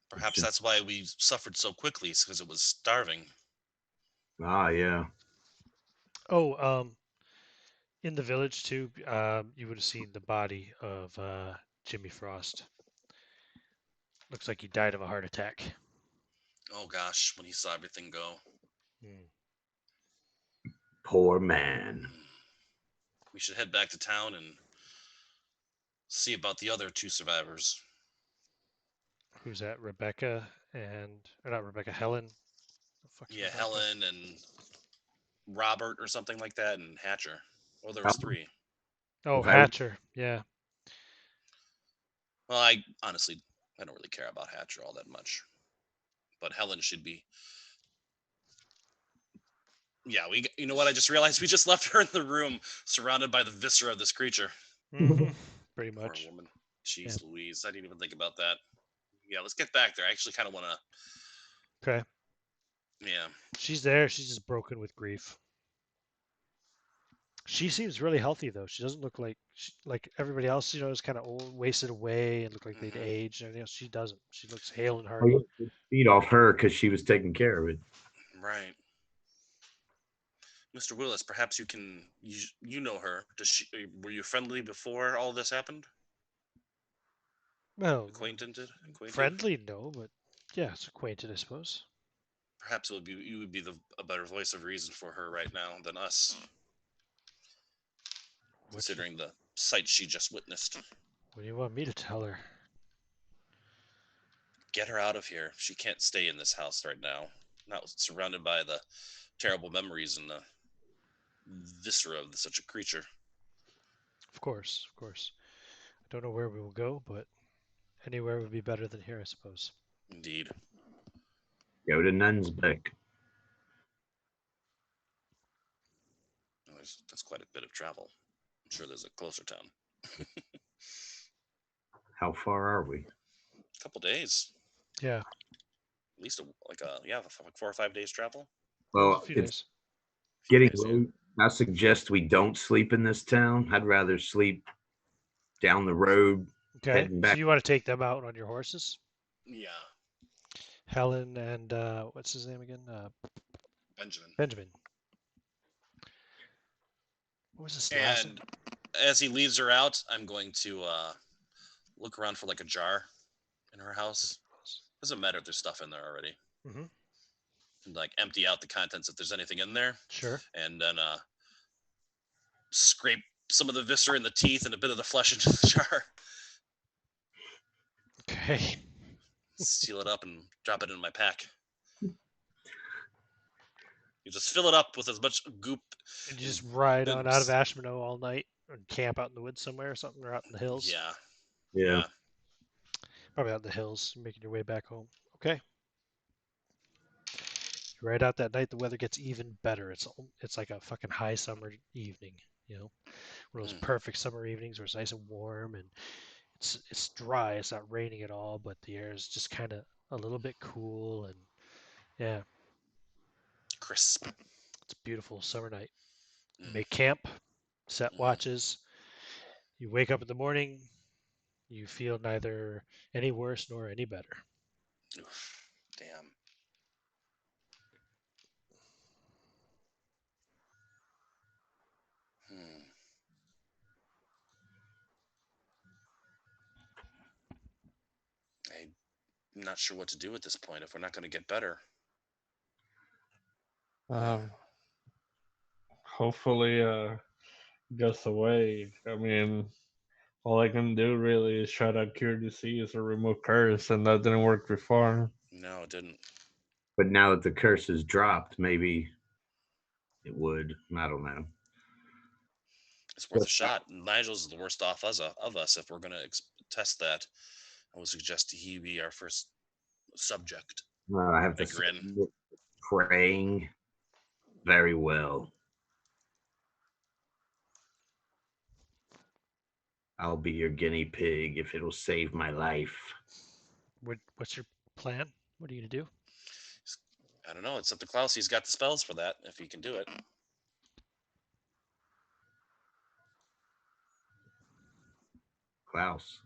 Perhaps should, that's why we suffered so quickly, because it was starving. yeah. Oh, in the village too, you would have seen the body of Jimmy Frost. Looks like he died of a heart attack. Oh gosh, when he saw everything go. Hmm. Poor man. We should head back to town and see about the other two survivors. Who's that? Rebecca and or not Rebecca, Helen. The fuck's Yeah, Rebecca? Helen and Robert or something like that, and Hatcher. Oh, there How, was three. Oh, how Hatcher. Yeah. Well, I don't really care about Hatcher all that much, but Helen should be. Yeah, you know what? I just realized we just left her in the room, surrounded by the viscera of this creature. Hmm. Pretty Poor much. woman. Yeah. Jeez Louise, I didn't even think about that. Yeah, let's get back there. I actually kind of want to. Okay. Yeah. She's there. She's just broken with grief. She seems really healthy though. She doesn't look like everybody else. Is kind of old, wasted away, and look like they'd Hmm. aged. And everything else. She doesn't. She looks hale and oh, hearty. yeah, feed off her because she was taking care of it. Right. Mr. Willis, perhaps you know her. Were you friendly before all this happened? Well, Acquainted? friendly, no, but yeah, it's acquainted, I suppose. Perhaps you would be a better voice of reason for her right now than us, What you, considering the sight she just witnessed. what do you want me to tell her? Get her out of here. She can't stay in this house right now. Not surrounded by the terrible memories and the viscera of such a creature. Of course, of course. I don't know where we will go, but anywhere would be better than here, I suppose. Indeed. Go to Nunsbeck. That's quite a bit of travel. I'm sure there's a closer town. How far are we? A couple days. Yeah, At least like 4 or 5 days travel. there's a Well, few it's days. A few getting days, yeah. late. I suggest we don't sleep in this town. I'd rather sleep down the road, Okay, heading so back. you want to take them out on your horses? Yeah. Helen and what's his name again? Benjamin. Benjamin. What was his last name? And as he leads her out, I'm going to look around for like a jar in her house. Doesn't matter if there's stuff in there already. Mm-hmm. And like empty out the contents if there's anything in there, Sure. and then scrape some of the viscera and the teeth and a bit of the flesh into the jar. Okay. Seal it up and drop it in my pack. You just fill it up with as much goop. And you just ride on out of bits. Ashmanhaugh all night and camp out in the woods somewhere or something, or out in the hills. Yeah. Yeah. Probably out in the hills, making your way back home. Okay. You ride out that night, the weather gets even better. It's like a fucking high summer evening, one of those perfect summer evenings where it's nice and warm and it's dry. It's not raining at all, but the air is just kind of a little bit cool and yeah, Crisp. it's a beautiful summer night. You make camp, set watches. You wake up in the morning, you feel neither any worse nor any better. Oof, damn. I'm not sure what to do at this point if we're not going to get better. Hopefully, gets away. I mean, all I can do really is try to cure disease or remove curse, and that didn't work before. No, it didn't. But now that the curse has dropped, maybe it would. I don't know. It's worth a shot. Nigel's the worst off of us. If we're going to test that, I would suggest he be our first subject. I have I to grin. say, praying. Very well. I'll be your guinea pig if it'll save my life. What's your plan? What are you gonna do? I don't know. It's up to Klaus. He's got the spells for that. If he can do it. Klaus.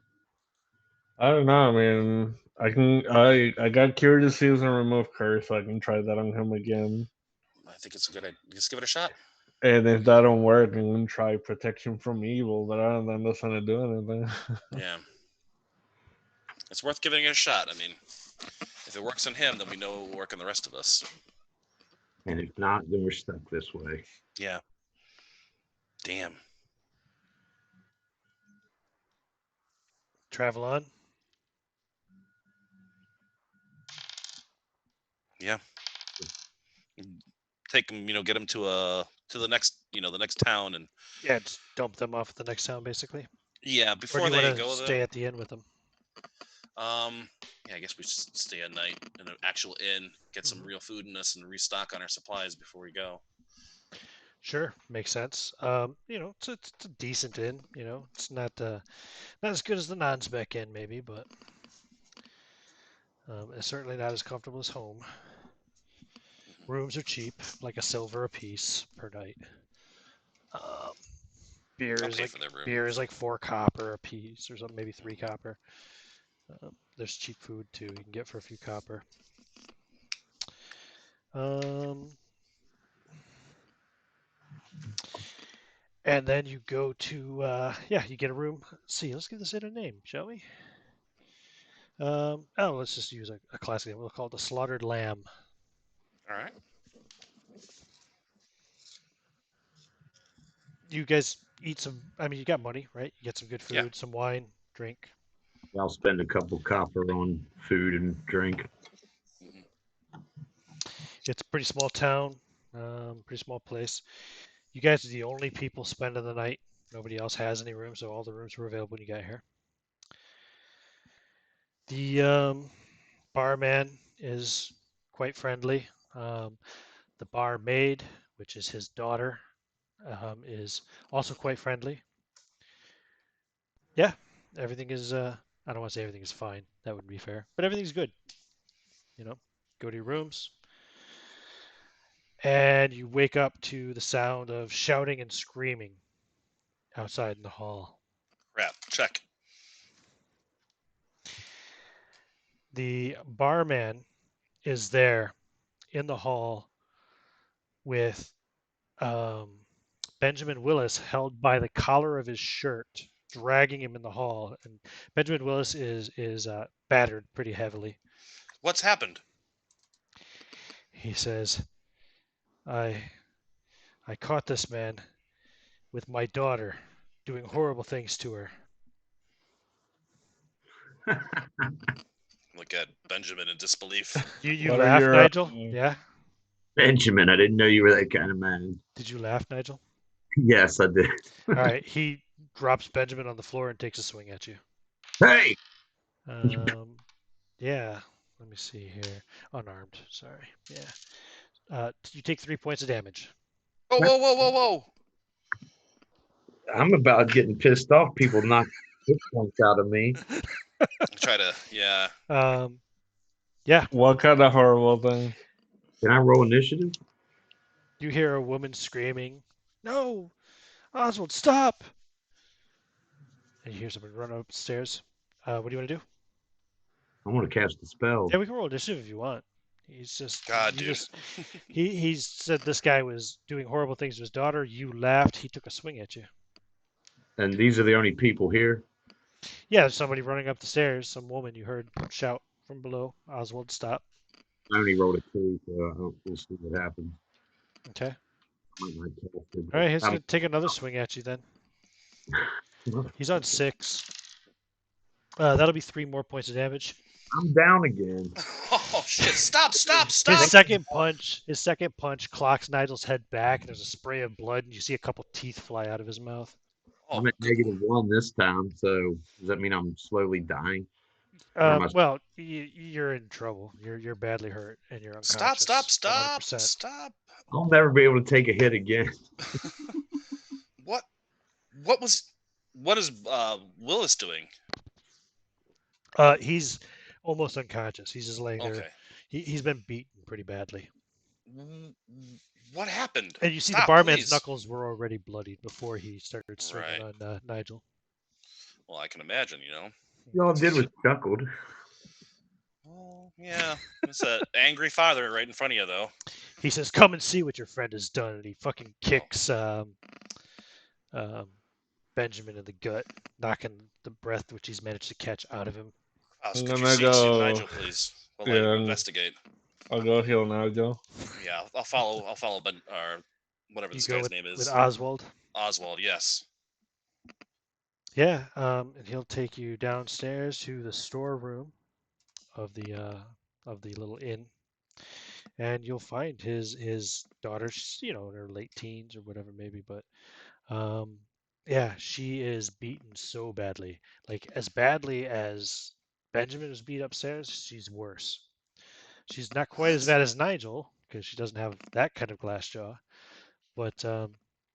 I don't know. I mean, I got Cure Disease and Remove Curse, so I can try that on him again. I think it's a good idea. Just give it a shot. And if that don't work, I'm gonna try Protection from Evil, but I don't think that's gonna do anything. Yeah. It's worth giving it a shot. I mean, if it works on him, then we know it will work on the rest of us. And if not, then we're stuck this way. Yeah. Damn. Travel on. Yeah. Take him, get him to the next, the next town, and Yeah, just dump them off at the next town, basically. yeah, Or do before you they want to go stay there. at the inn with them? Yeah, I guess we should stay at night in an actual inn, get some real food in us, and restock on our supplies before we go. Sure, makes sense. It's a decent inn. It's not as good as the non-spec inn, maybe, but it's certainly not as comfortable as home. Rooms are cheap, like a silver a piece per night. Beer I'll is pay like for their room. beer is like 4 copper a piece, or something, maybe 3 copper. There's cheap food too. You can get for a few copper. And then you go to you get a room. Let's see, let's give this inn a name, shall we? Let's just use a classic name. We'll call it the Slaughtered Lamb. All right. You guys eat some. I mean, you got money, right? You get some good food, Yeah. some wine, drink. I'll spend a couple copper on food and drink. It's a pretty small town, pretty small place. You guys are the only people spending the night. Nobody else has any rooms, so all the rooms were available when you got here. The barman is quite friendly. The barmaid, which is his daughter, is also quite friendly. Yeah, everything is. I don't want to say everything is fine. That wouldn't be fair, but everything's good. Go to your rooms, and you wake up to the sound of shouting and screaming outside in the hall. Crap. Check. The barman is there in the hall with Benjamin Willis held by the collar of his shirt, dragging him in the hall. And Benjamin Willis is battered pretty heavily. What's happened? He says, "I caught this man with my daughter doing horrible things to her." Look at Benjamin in disbelief. You What are laugh, your Nigel? Yeah. Benjamin, I didn't know you were that kind of man. Did you laugh, Nigel? Yes, I did. All right. He drops Benjamin on the floor and takes a swing at you. Hey! Yeah. Let me see here. Unarmed. Sorry. Yeah. You take 3 points of damage. Whoa, whoa, whoa, whoa, whoa! I'm about getting pissed off. People knock hit points out of me. Try to, yeah. Yeah. What kind of horrible thing? Can I roll initiative? You hear a woman screaming, "No! Oswald, stop!" And you hear someone run upstairs. What do you want to do? I want to cast the spell. Yeah, we can roll initiative if you want. He's just God, you dude. just he said this guy was doing horrible things to his daughter. You laughed. He took a swing at you. And these are the only people here. Yeah, there's somebody running up the stairs. Some woman you heard shout from below. Oswald, stop. I only rolled a 2, so we'll see what happens. Okay. Might not cast it, All right, he's but gonna take another swing at you then. He's on 6. That'll be 3 more points of damage. I'm down again. Oh shit! Stop! Stop! His Stop! second punch clocks Nigel's head back, and there's a spray of blood, and you see a couple teeth fly out of his mouth. Oh, I'm at good. -1 this time, so does that mean I'm slowly dying? Well, you're in trouble. You're badly hurt and you're Stop! Stop! unconscious. Stop! 100%. Stop! I'll never be able to take a hit again. What? What was? What is Willis doing? He's almost unconscious. He's just laying there. Okay. He's been beaten pretty badly. What happened? And you see the Stop, barman's please. knuckles were already bloodied before he started swinging Right. on Nigel. Well, I can imagine. All I did was chuckled. Oh, yeah. It's an angry father right in front of you, though. He says, "Come and see what your friend has done," and he fucking kicks Benjamin in the gut, knocking the breath which he's managed to catch out of him. Could I'm you gonna see to go. Nigel, please, while I Yeah, investigate? I'll go heal Nigel. Yeah, I'll follow Ben, or whatever You this go guy's with, name is. with Oswald. Oswald, yes. Yeah, and he'll take you downstairs to the storeroom of the little inn, and you'll find his daughter. She's, in her late teens or whatever, maybe, but yeah, she is beaten so badly, like as badly as Benjamin was beat upstairs. She's worse. She's not quite as What? bad as Nigel because she doesn't have that kind of glass jaw, but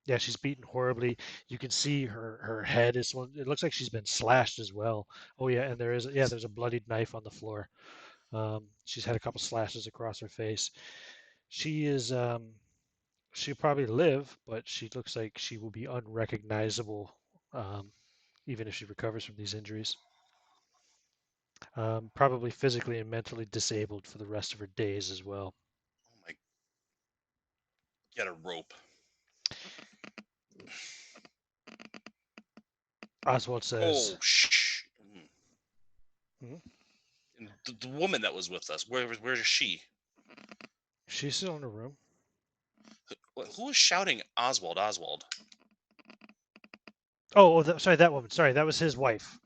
yeah, she's beaten horribly. You can see her head is one. It looks like she's been slashed as well. Oh yeah, and there's a bloodied knife on the floor. She's had a couple slashes across her face. She is she'll probably live, but she looks like she will be unrecognizable, um, even if she recovers from these injuries. Probably physically and mentally disabled for the rest of her days as well. Oh my! Get a rope. Oswald says, Oh, shh. Mhm. And the woman that was with us, where is she? She's still in her room. Who was shouting Oswald, Oswald? Sorry, that woman. Sorry, that was his wife,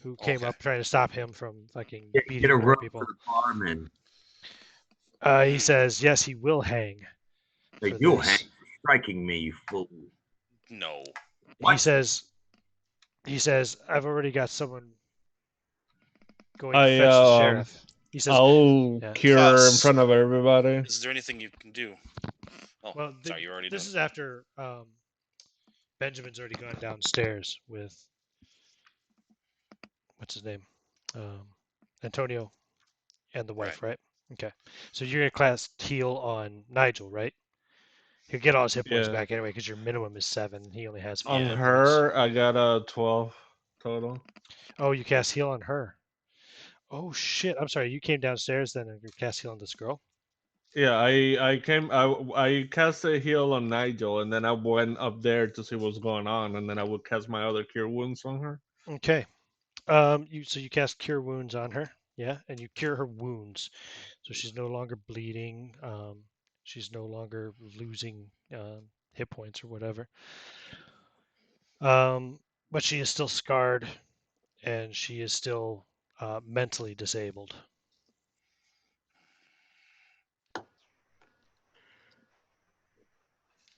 who came Okay. up trying to stop him from fucking Get beating a poor rope people. for the barman. He says, yes, he will hang Hey, for you'll this. hang for striking me, you fool. No. He says, I've already got someone going to fetch the sheriff. He says, I'll yeah. cure her in Cuss. front of everybody. Is there anything you can do? Oh, Well, sorry, you're already this done. is after Benjamin's already gone downstairs with what's his name, Antonio, and the wife, right? Okay, so you're gonna cast heal on Nigel, right? He'll get all his hit points Yeah. back anyway because your minimum is 7. He only has 4 On hit points. her, I got a 12 total. Oh, you cast heal on her. Oh shit! I'm sorry. You came downstairs then and you cast heal on this girl. Yeah, I cast a heal on Nigel, and then I went up there to see what's going on, and then I would cast my other cure wounds on her. Okay. You cast cure wounds on her, yeah, and you cure her wounds, so she's no longer bleeding. She's no longer losing hit points or whatever. But she is still scarred, and she is still mentally disabled.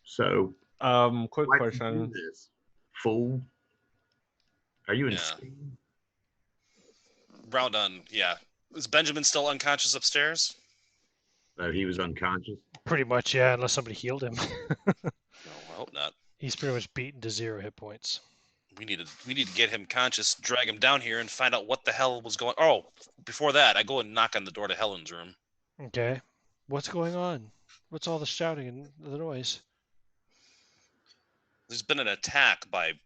So, Quick why'd you do question. this, fool? Are you Yeah. insane? Round on. Yeah. Is Benjamin still unconscious upstairs? He was unconscious. Pretty much, yeah, unless somebody healed him. No, I hope not. He's pretty much beaten to 0 hit points. We need to get him conscious, drag him down here, and find out what the hell was going. Oh, before that, I go and knock on the door to Helen's room. Okay. What's going on? What's all the shouting and the noise? There's been an attack by. I'm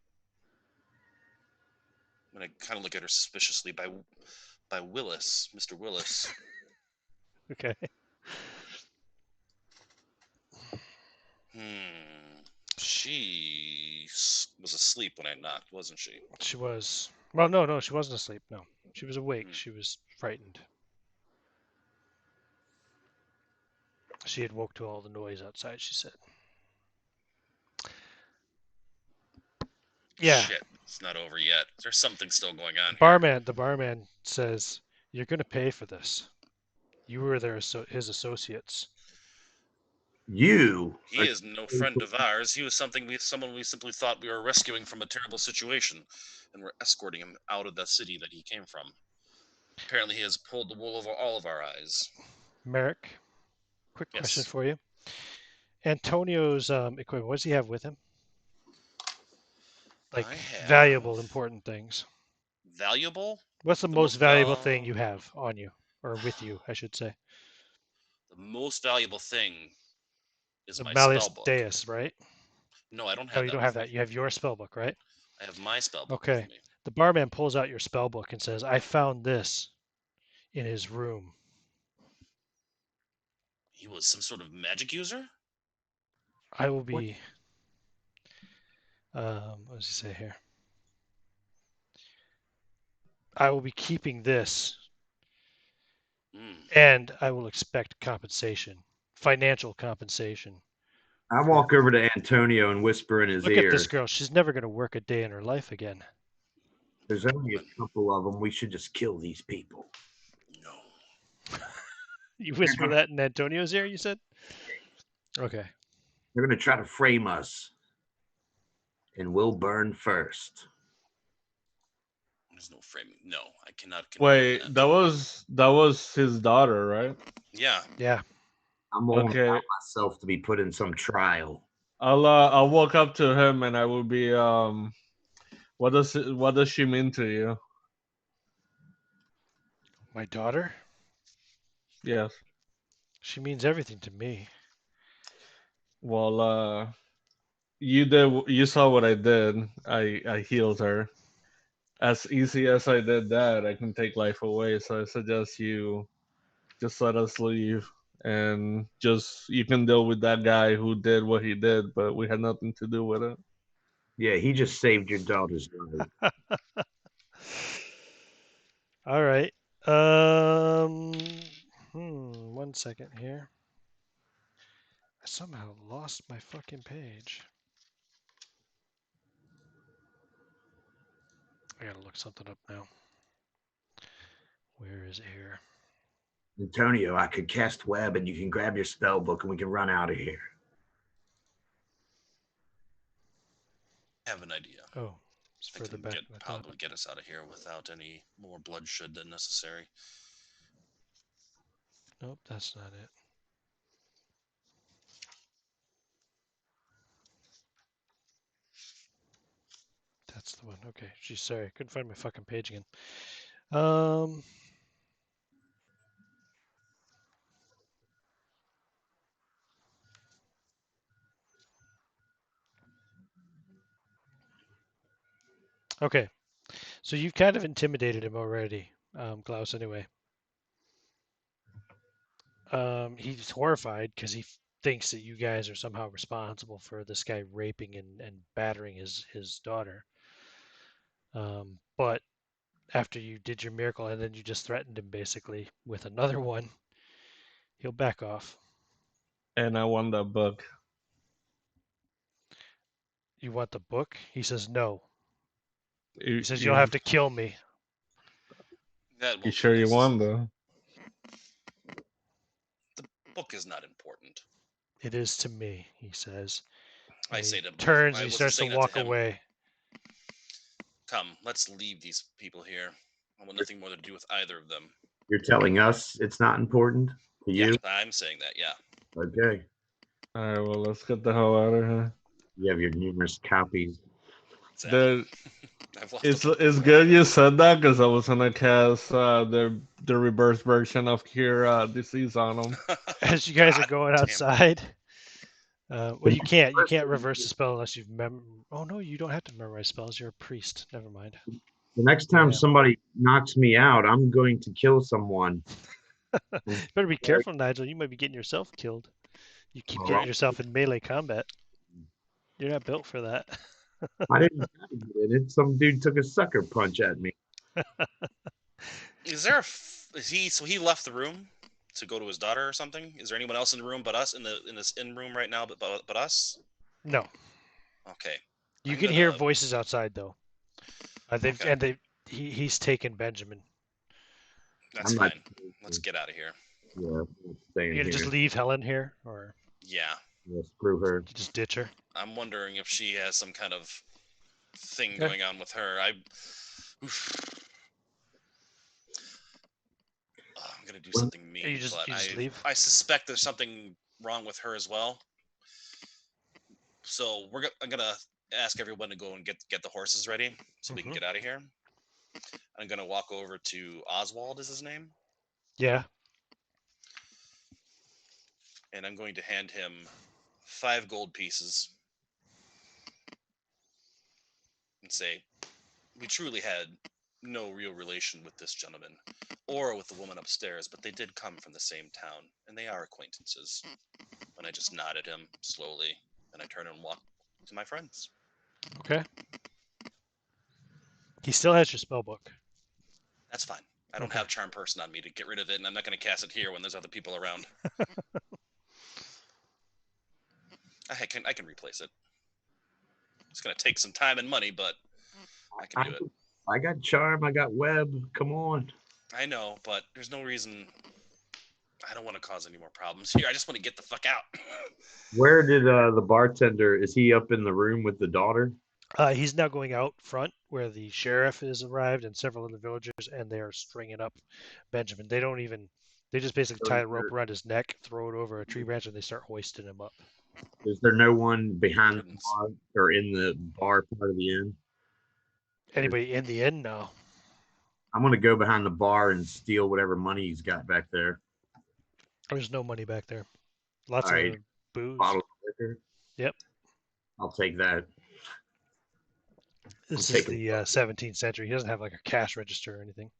gonna kind of look at her suspiciously by Willis, Mr. Willis. Okay. She was asleep when I knocked, wasn't she? She was. Well, no, she wasn't asleep. No, she was awake. She was frightened. She had woke to all the noise outside, she said. Yeah. Shit, it's not over yet. There's something still going on The barman says, "You're going to pay for this. You were his associates." You. He is no friend of ours. He was someone we simply thought we were rescuing from a terrible situation, and we're escorting him out of the city that he came from. Apparently, he has pulled the wool over all of our eyes. Merrick, quick question Yes. for you. Antonio's equipment, what does he have with him? I Like have valuable, important things. valuable. What's the The most most valuable thing you have on you, or with you, I should say? The most valuable thing is The my spell Malleus book. Deus, right? No, I don't No, have you that don't have with me. that. You have your spell book, right? I have my spell book with Okay. me. The barman pulls out your spell book and says, I found this in his room. He was some sort of magic user? I will be, what does he say here? I will be keeping this, Hmm. and I will expect compensation, financial compensation. I walk over to Antonio and whisper in his Look at this ear. girl. She's never going to work a day in her life again. There's only Woman. a couple of them. We should just kill these people. No. You whisper that in Antonio's ear, you said? Okay. They're going to try to frame us, and we'll burn first. There's no framing. No, I cannot condone Wait, that. that was his daughter, right? Yeah. Yeah. I'm won't Okay. allow myself to be put in some trial. I'll walk up to him and I will be what does she mean to you? My daughter? Yes. She means everything to me. Well, you saw what I did. I healed her. As easy as I did that, I can take life away. So I suggest you just let us leave and just you can deal with that guy who did what he did, but we had nothing to do with it. Yeah, he just saved your daughter's life. All right. 1 second here. I somehow lost my fucking page. I gotta look something up now. Where is air? Antonio, I could cast web and you can grab your spell book and we can run out of here. I have an idea. Oh, it's I further can back than I thought. probably get us out of here without any more bloodshed than necessary. Nope, that's not it. That's the one. Okay, geez, sorry, I couldn't find my fucking page again. Okay, so you've kind of intimidated him already, Klaus. Anyway, he's horrified because he thinks that you guys are somehow responsible for this guy raping and battering his daughter. But after you did your miracle and then you just threatened him basically with another one, he'll back off. And I won that book. You want the book? He says no. You, He says you'll you, have to kill me. That you won't sure be you necessary. won though? The book is not important. It is to me, he says. I And say he to turns I and he wasn't starts to saying that to walk him. away. Come, let's leave these people here. I want nothing more to do with either of them. You're telling us it's not important to Yeah, you? I'm saying that. Yeah. Okay. All right, well let's get the hell out of here. You have your numerous copies. Sadly, The I've lost it's a book it's before. good you said that because I was gonna cast the reverse version of Cure Disease on him. As you guys are God going damn it. outside, well, you can't First reverse the spell unless you've Oh no, you don't have to memorize spells. You're a priest. Never mind. The next Yeah, time yeah. somebody knocks me out, I'm going to kill someone. Better be careful, Nigel. You might be getting yourself killed. You keep getting yourself in melee combat. You're not built for that. I didn't get in it. Some dude took a sucker punch at me. Is there is he so he left the room to go to his daughter or something? Is there anyone else in the room but us in this in room right now but us? No, Okay. you I'm can hear gonna voices outside though. Okay. He's taken Benjamin. That's I'm not. fine. Let's get out of here. Yeah, I'm You staying gonna just here. leave Helen here, or Yeah. Yeah, screw her. just ditch her? I'm wondering if she has some kind of thing Okay. going on with her. Oof. I'm gonna do Well, something mean, you just leave? I suspect there's something wrong with her as well. So I'm gonna ask everyone to go and get the horses ready so we can Mhm. get out of here. I'm gonna walk over to Oswald, is his name, Yeah. and I'm going to hand him 5 gold pieces and say, "We truly had no real relation with this gentleman or with the woman upstairs, but they did come from the same town, and they are acquaintances." And I just nod at him slowly, and I turn and walk to my friends. Okay. He still has your spell book. That's fine. I don't Okay. have charm person on me to get rid of it, and I'm not going to cast it here when there's other people around. I can replace it. It's going to take some time and money, but I can do it. I got charm. I got web. Come on. I know, but there's no reason. I don't want to cause any more problems here. I just want to get the fuck out. Where did the bartender? Is he up in the room with the daughter? He's now going out front where the sheriff has arrived and several of the villagers, and they are stringing up Benjamin. They just basically So tie a rope around his neck, throw it over a tree branch, and they start hoisting him up. is there no one behind the Ribbons. bar or in the bar part of the inn? Anybody in the inn? No. I'm gonna go behind the bar and steal whatever money he's got back there. There's no money back there. Lots All right, of booze. bottle of liquor. Yep. I'll take that. This I'll is take the 17th century. He doesn't have like a cash register or anything.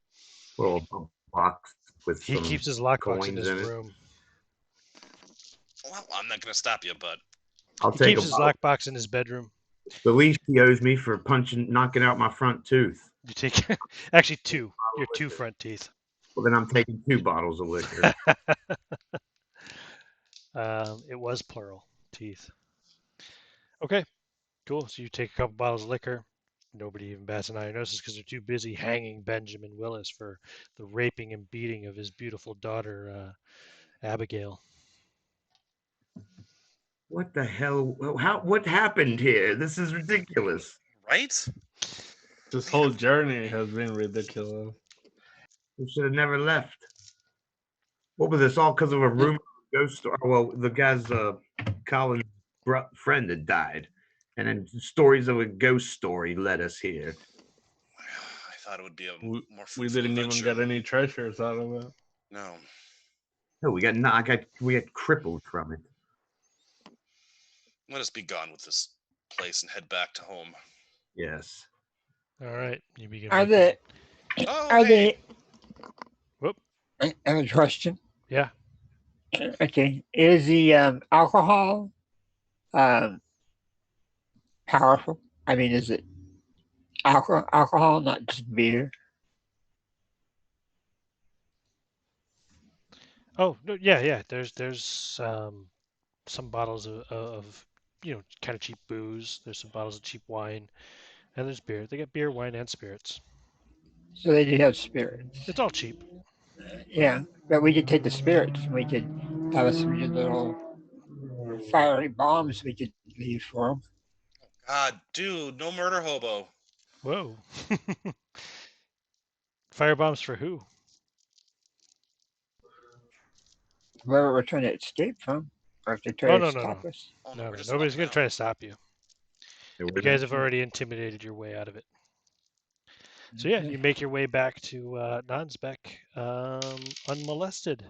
little box with He some keeps his lockbox in coins his in it. room. Well, I'm not going to stop you, but I'll He take keeps a his bottle. lockbox in his bedroom. The least he owes me for knocking out my front tooth. You take actually two. Your two front teeth. Well, then I'm taking 2 bottles of liquor. It was plural teeth. Okay, cool. So you take a couple bottles of liquor. Nobody even bats an eye or notices because they're too busy hanging Benjamin Willis for the raping and beating of his beautiful daughter, Abigail. What the hell? What happened here? This is ridiculous. right? This whole journey has been ridiculous. We should have never left. What was this? All because of a rumor of a ghost story? Well, the guy's Colin's friend had died, and then stories of a ghost story led us here. I thought it would be a We, more we fruitful didn't adventure. even get any treasures out of it. No. No, we got crippled from it. Let us be gone with this place and head back to home. Yes. All right, you begin. Are the Oh, are hey. Whoop. I have a question. Yeah. Okay, is the alcohol powerful? I mean, is it alcohol, not just beer? Oh no, yeah. There's some bottles of kind of cheap booze. There's some bottles of cheap wine, and there's beer. They got beer, wine, and spirits. So they do have spirits. It's all cheap. Yeah, but we could take the spirits. We could have us some little fiery bombs we could leave for them. God, dude, no murder hobo. Whoa. Firebombs for who? Whoever we're trying to escape from, or if they try Oh to no. stop us. Oh, No, we're just nobody's walking gonna out. try to stop you. There You was guys have already intimidated your way out of it. So yeah, Okay. you make your way back to Nansbeck unmolested.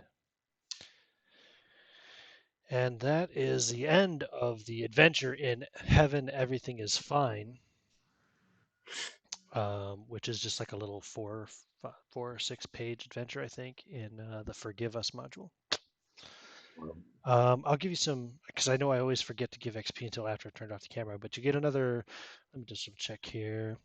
And that is the end of the adventure in Heaven Everything is Fine, which is just like a little 4 or 6 page adventure, I think, in the Forgive Us module. I'll give you some, because I know I always forget to give XP until after I've turned off the camera, but you get another, let me just check here.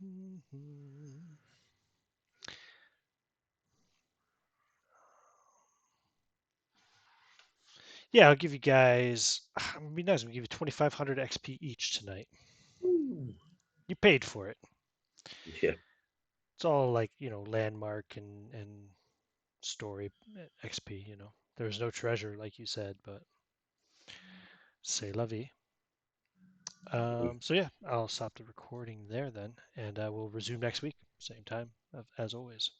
Yeah, I'll give you guys, it'd be nice, I'll give you 2,500 XP each tonight. You paid for it. Yeah. It's all like, landmark and story XP, There's no treasure, like you said, but c'est la vie. So yeah, I'll stop the recording there then, and we'll resume next week, same time as always.